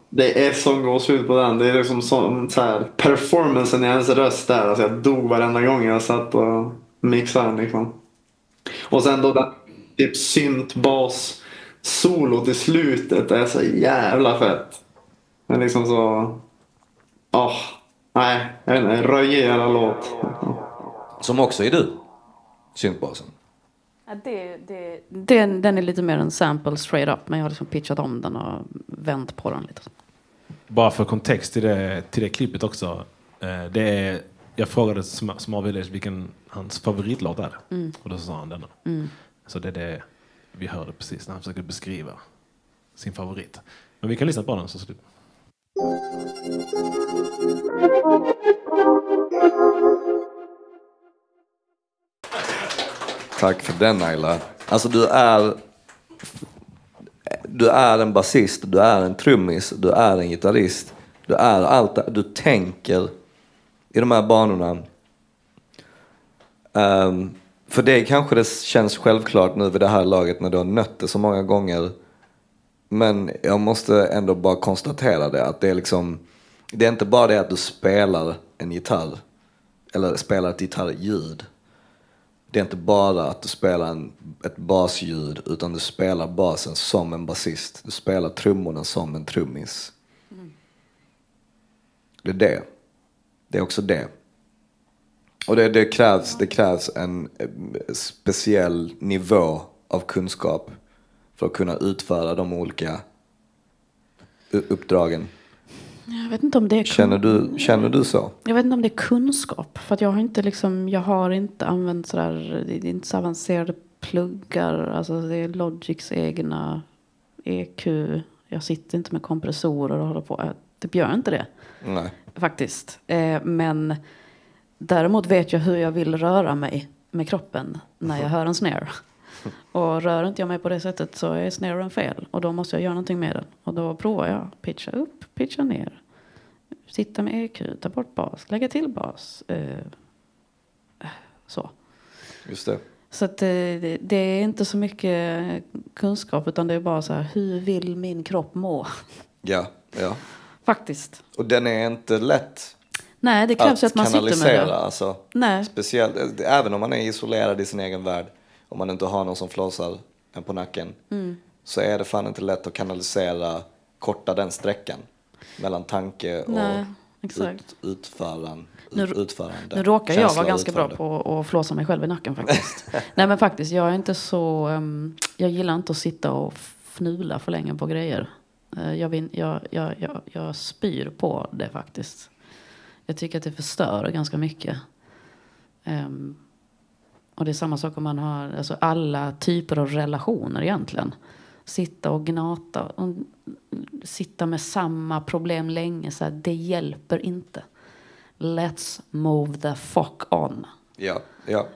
det är sån gåshud på den. Det är liksom så här performancen i hennes röst där. Alltså jag dog varenda gång jag satt och mixade liksom. Och sen då den typ syntbas solot i slutet är så jävla fett. Det är liksom så... nej, jag vet inte, röjig jävla låt. Som också är du, syntbasen. Ja, den är lite mer en sample straight up, men jag har liksom pitchat om den och vänt på den lite. Bara för kontext till det klippet också. Jag frågade Small Village vilken hans favoritlåt är. Och då sa han denna. Så det är det vi hörde precis när han försökte beskriva sin favorit. Men vi kan lyssna på den så slut. Tack för den, Ayla. Alltså du är en basist, du är en trummis, du är en gitarrist. Du är allt det. Du tänker i de här banorna. För det kanske det känns självklart nu vid det här laget när du har nött det så många gånger. Men jag måste ändå bara konstatera det. Att det är liksom, det är inte bara det att du spelar en gitarr. Eller spelar ett gitarrljud. Det är inte bara att du spelar ett basljud. Utan du spelar basen som en basist. Du spelar trummorna som en trummis. Det är det. Det är också det. Och det krävs en speciell nivå av kunskap för att kunna utföra de olika uppdragen. Jag vet inte om det är känner du så? Jag vet inte om det är kunskap, för att jag har inte använt sådär, det är inte så avancerade pluggar, alltså det är Logics egna EQ. Jag sitter inte med kompressorer och håller på. Det gör inte det. Nej. Faktiskt. Men däremot vet jag hur jag vill röra mig med kroppen när jag hör en snare. Och rör inte jag mig på det sättet så är snaren fel. Och då måste jag göra någonting med den. Och då provar jag. Pitcha upp, pitcha ner. Sitta med EQ, ta bort bas, lägga till bas. Så. Just det. Så att det är inte så mycket kunskap, utan det är bara så här, hur vill min kropp må? Ja. Faktiskt. Och den är inte lätt. Nej, det krävs att man sitter med det. Alltså. Nej. Speciellt, även om man är isolerad i sin egen värld. Om man inte har någon som flåsar en på nacken. Så är det fan inte lätt att kanalisera, korta den sträckan. Mellan tanke Exakt. Utförande. Nu råkar jag vara ganska bra på att flåsa mig själv i nacken faktiskt. Nej men faktiskt, jag är inte så... jag gillar inte att sitta och fnula för länge på grejer. Jag spyr på det faktiskt. Jag tycker att det förstör ganska mycket. Och det är samma sak om man har alltså alla typer av relationer egentligen. Sitta och gnata och sitta med samma problem länge, så här, det hjälper inte. Let's move the fuck on. Ja.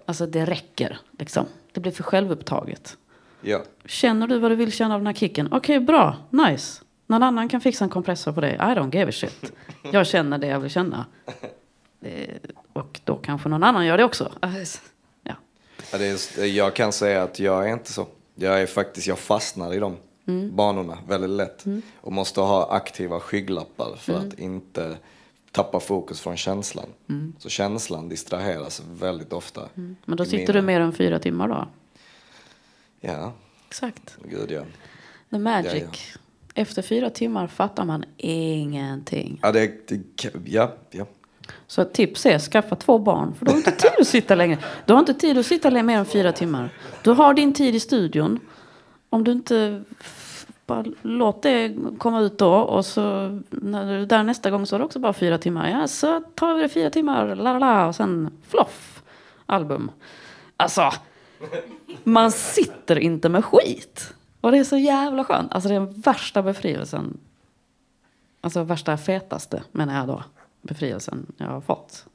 Alltså det räcker liksom. Det blir för självupptaget. Ja. Känner du vad du vill känna av den här kicken? Okej, bra, nice. Någon annan kan fixa en kompressor på dig. I don't give a shit. Jag känner det jag vill känna. Och då kanske någon annan gör det också. Ja. Jag kan säga att jag är inte så. Jag fastnar i de banorna väldigt lätt. Och måste ha aktiva skygglappar för att inte tappa fokus från känslan. Så känslan distraheras väldigt ofta. Men då sitter du mer än 4 timmar då? Ja. Exakt. Gud, ja. The magic. Ja. Efter 4 timmar fattar man ingenting. Ja. Så ett tips är skaffa 2 barn. För du har inte tid att sitta längre. Du har inte tid att sitta mer än 4 timmar. Du har din tid i studion. Om du inte bara låt det komma ut då. Och så när du är där nästa gång så är det också bara 4 timmar. Ja, så tar vi det 4 timmar. Och sen floff. Album. Alltså. Man sitter inte med skit. Och det är så jävla skönt. Alltså det är den värsta befrielsen. Alltså värsta fetaste menar jag då. Befrielsen jag har fått.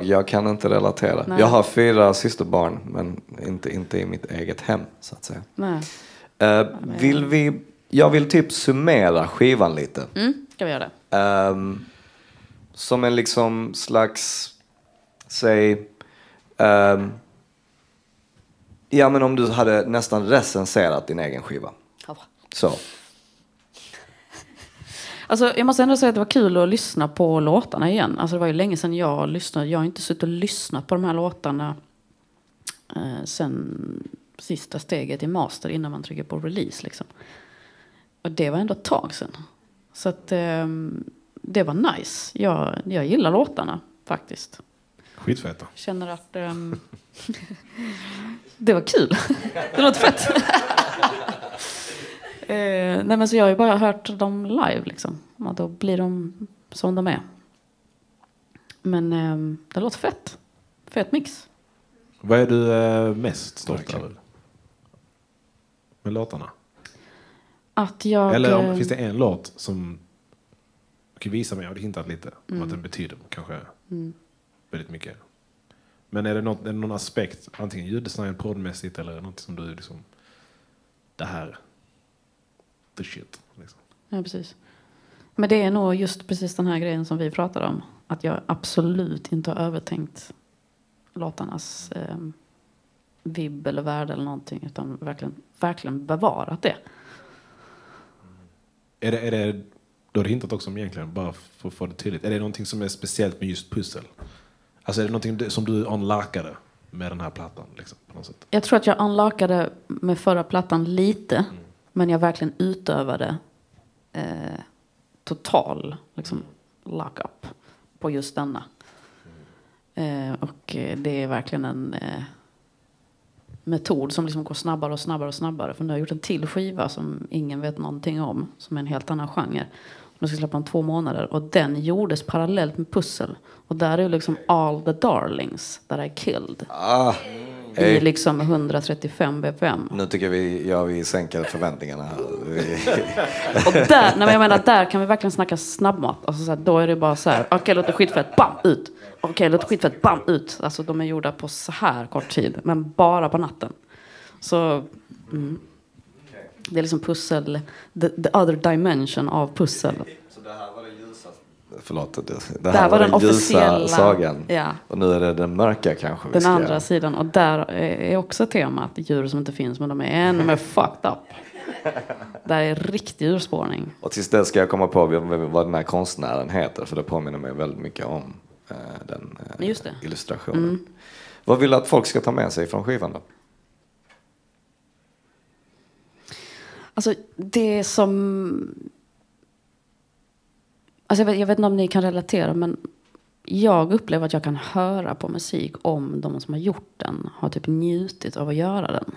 Jag kan inte relatera. Nej. Jag har 4 systerbarn, men inte i mitt eget hem så att säga. Nej. Jag vill typ summera skivan lite. Ska vi göra det? Som en liksom slags, säg, ja men om du hade nästan recenserat din egen skiva. Ja. Så. Alltså, jag måste ändå säga att det var kul att lyssna på låtarna igen. Alltså, det var ju länge sedan jag lyssnade. Jag har inte suttit och lyssnat på de här låtarna sen sista steget i master innan man trycker på release. Liksom. Och det var ändå ett tag sedan. Så att, det var nice. Jag gillar låtarna faktiskt. Skitfeta. Känner att det var kul. Det låter fett. Nej men så jag har ju bara hört dem live liksom. Och då blir de som de är. Men det låter fett. Fett mix. Vad är du mest stolt över med låtarna? Att jag... Eller finns det en låt som kan visa mig, jag har hintat lite om att den betyder kanske väldigt mycket. Men är det någon aspekt, antingen ljuddesign, poddmässigt eller något som du liksom, det här the shit liksom. Ja, precis. Men det är nog just precis den här grejen som vi pratar om. Att jag absolut inte har övertänkt låtarnas vibb eller värde eller någonting. Utan verkligen bevarat det. Är det då har du hintat också om egentligen, bara för att få det tydligt. Är det någonting som är speciellt med just pussel? Alltså är det någonting som du unlockade med den här plattan liksom, på något sätt? Jag tror att jag unlockade med förra plattan lite. Men jag verkligen utövade total liksom, lock-up på just denna. Och det är verkligen en metod som liksom går snabbare och snabbare och snabbare. För nu har jag gjort en till skiva som ingen vet någonting om. Som är en helt annan genre. Den ska släppa om 2 månader. Och den gjordes parallellt med pussel. Och där är liksom all the darlings that I killed. I liksom 135 bpm. Nu tycker vi sänker förväntningarna här. Och där, jag menar, där kan vi verkligen snacka snabbmat. Alltså så här, då är det bara så här, okej, låter skitfett, bam, ut. Okej, låter skitfett, bam, ut. Alltså de är gjorda på så här kort tid. Men bara på natten. Så det är liksom pussel, the other dimension av pussel. Så det här var det ljusa. Förlåt, det här var den officiella sagan. Ja. Och nu är det den mörka kanske. Den andra sidan. Och där är också temat djur som inte finns. Men de är ännu mer fucked up. Där är riktig urspårning. Och tills det ska jag komma på vad den här konstnären heter. För det påminner mig väldigt mycket om den illustrationen. Vad vill du att folk ska ta med sig från skivan då? Alltså det som Alltså jag vet inte om ni kan relatera, men jag upplever att jag kan höra på musik om de som har gjort den har typ njutit av att göra den.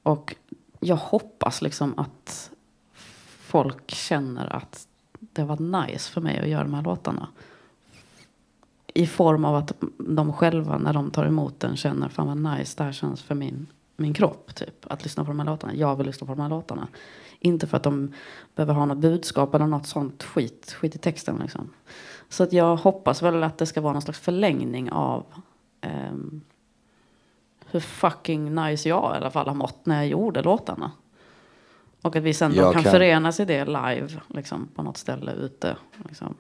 Och jag hoppas liksom att folk känner att det var nice för mig att göra de här låtarna. I form av att de själva när de tar emot den känner fan vad nice det här känns för min kropp. Typ. Att lyssna på de här låtarna. Jag vill lyssna på de här låtarna. Inte för att de behöver ha något budskap eller något sånt skit i texten. Liksom. Så att jag hoppas väl att det ska vara någon slags förlängning av hur fucking nice jag i alla fall har mått när jag gjorde låtarna. Och att vi sen då kan förenas i det live liksom, på något ställe ute. Liksom.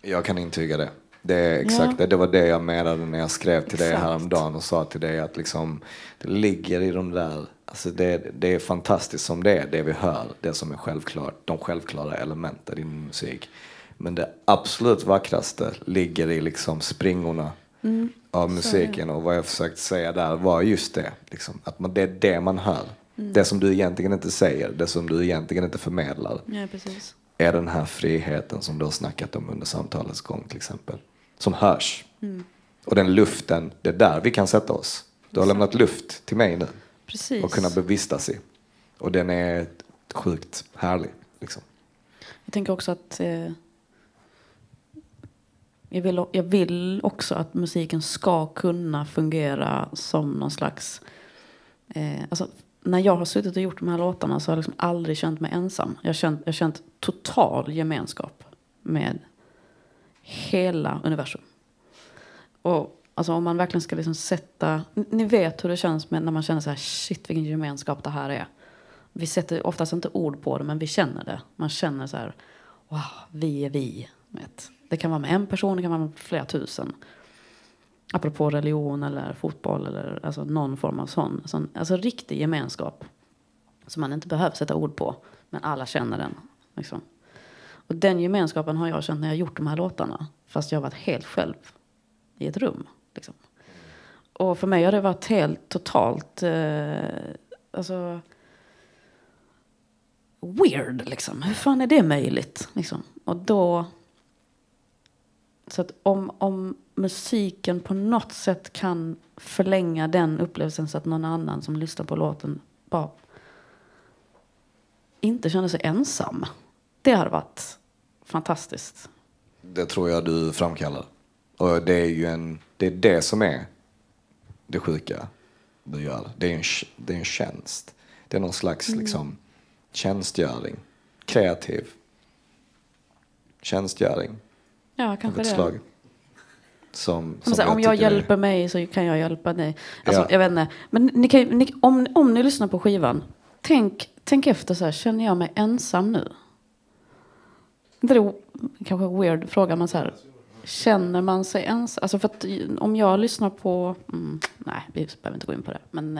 Jag kan intyga det. Det är exakt det var det jag menade när jag skrev till dig häromdagen och sa till dig att liksom, det ligger i de där, alltså det är fantastiskt som det är, det vi hör, det som är självklart, de självklara elementen i din musik. Men det absolut vackraste ligger i liksom springorna av musiken, och vad jag försökt säga där var just det, liksom, att det är det man hör. Det som du egentligen inte säger, det som du egentligen inte förmedlar. Ja, precis. Är den här friheten som du har snackat om under samtalets gång till exempel. Som hörs. Och den luften, det är där vi kan sätta oss. Du har lämnat luft till mig nu. Precis. Och kunna bevistas i. Och den är sjukt härlig. Liksom. Jag tänker också att jag vill också att musiken ska kunna fungera som någon slags... alltså, när jag har suttit och gjort de här låtarna så har jag liksom aldrig känt mig ensam. Jag har känt total gemenskap med hela universum. Och alltså, om man verkligen ska liksom sätta... Ni vet hur det känns när man känner så här, shit vilken gemenskap det här är. Vi sätter oftast inte ord på det, men vi känner det. Man känner så här, wow, vi är vi. Vet. Det kan vara med en person, det kan vara med flera tusen. Apropå religion eller fotboll eller alltså någon form av sån alltså riktig gemenskap som man inte behöver sätta ord på, men alla känner den liksom. Och den gemenskapen har jag känt när jag gjort de här låtarna, fast jag har varit helt själv i ett rum liksom. Och för mig har det varit helt totalt alltså weird liksom. Hur fan är det möjligt liksom? Och då så att om musiken på något sätt kan förlänga den upplevelsen så att någon annan som lyssnar på låten bara inte känner sig ensam. Det har varit fantastiskt. Det tror jag du framkallar. Och det är ju det är det som är det sjuka du gör. Det är en tjänst. Det är någon slags liksom tjänstgöring. Kreativ tjänstgöring. Ja, kanske det. Slag. Som om jag hjälper mig så kan jag hjälpa dig. Alltså, jag vet inte. Men om ni lyssnar på skivan, tänk efter så här, känner jag mig ensam nu? Det är kanske en weird fråga, men så här, känner man sig ensam? Alltså för att om jag lyssnar på... nej, vi behöver inte gå in på det. Men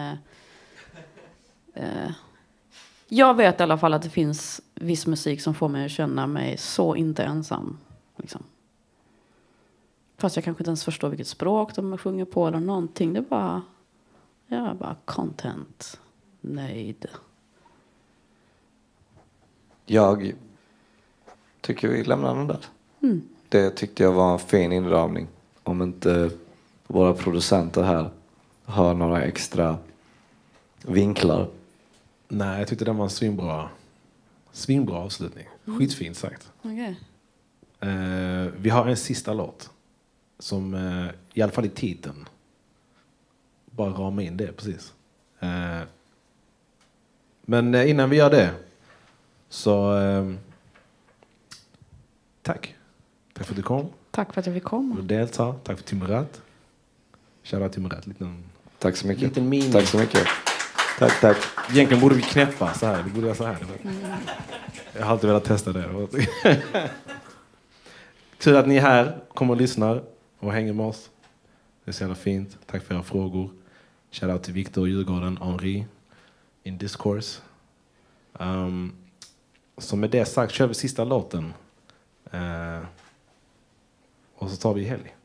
jag vet i alla fall att det finns viss musik som får mig att känna mig så inte ensam. Liksom. Fast jag kanske inte ens förstår vilket språk de sjunger på eller någonting. Det är bara... Jag är bara content. Nöjd. Jag tycker vi lämnar den där. Det tyckte jag var en fin inramning. Om inte våra producenter här har några extra vinklar. Nej, jag tyckte den var en svinbra avslutning. Skitfint sagt. Okay. Vi har en sista låt som i alla fall i titeln bara ramar in det precis. Men innan vi gör det så tack för att du kom. Tack för att jag fick komma. Du deltar. Tack för Timrat. Shoutout Timrat. Tack så mycket. Liten mini. Tack så mycket. Tack. Egentligen borde vi knäppa så här. Vi borde göra så här. Jag har alltid velat testa det. Tur att ni är här, kommer och lyssnar och hänger med oss. Det är så jävla fint. Tack för era frågor. Shoutout till Victor Djurgården, Henri in Discourse. Så med det sagt kör vi sista låten. Och så tar vi helg.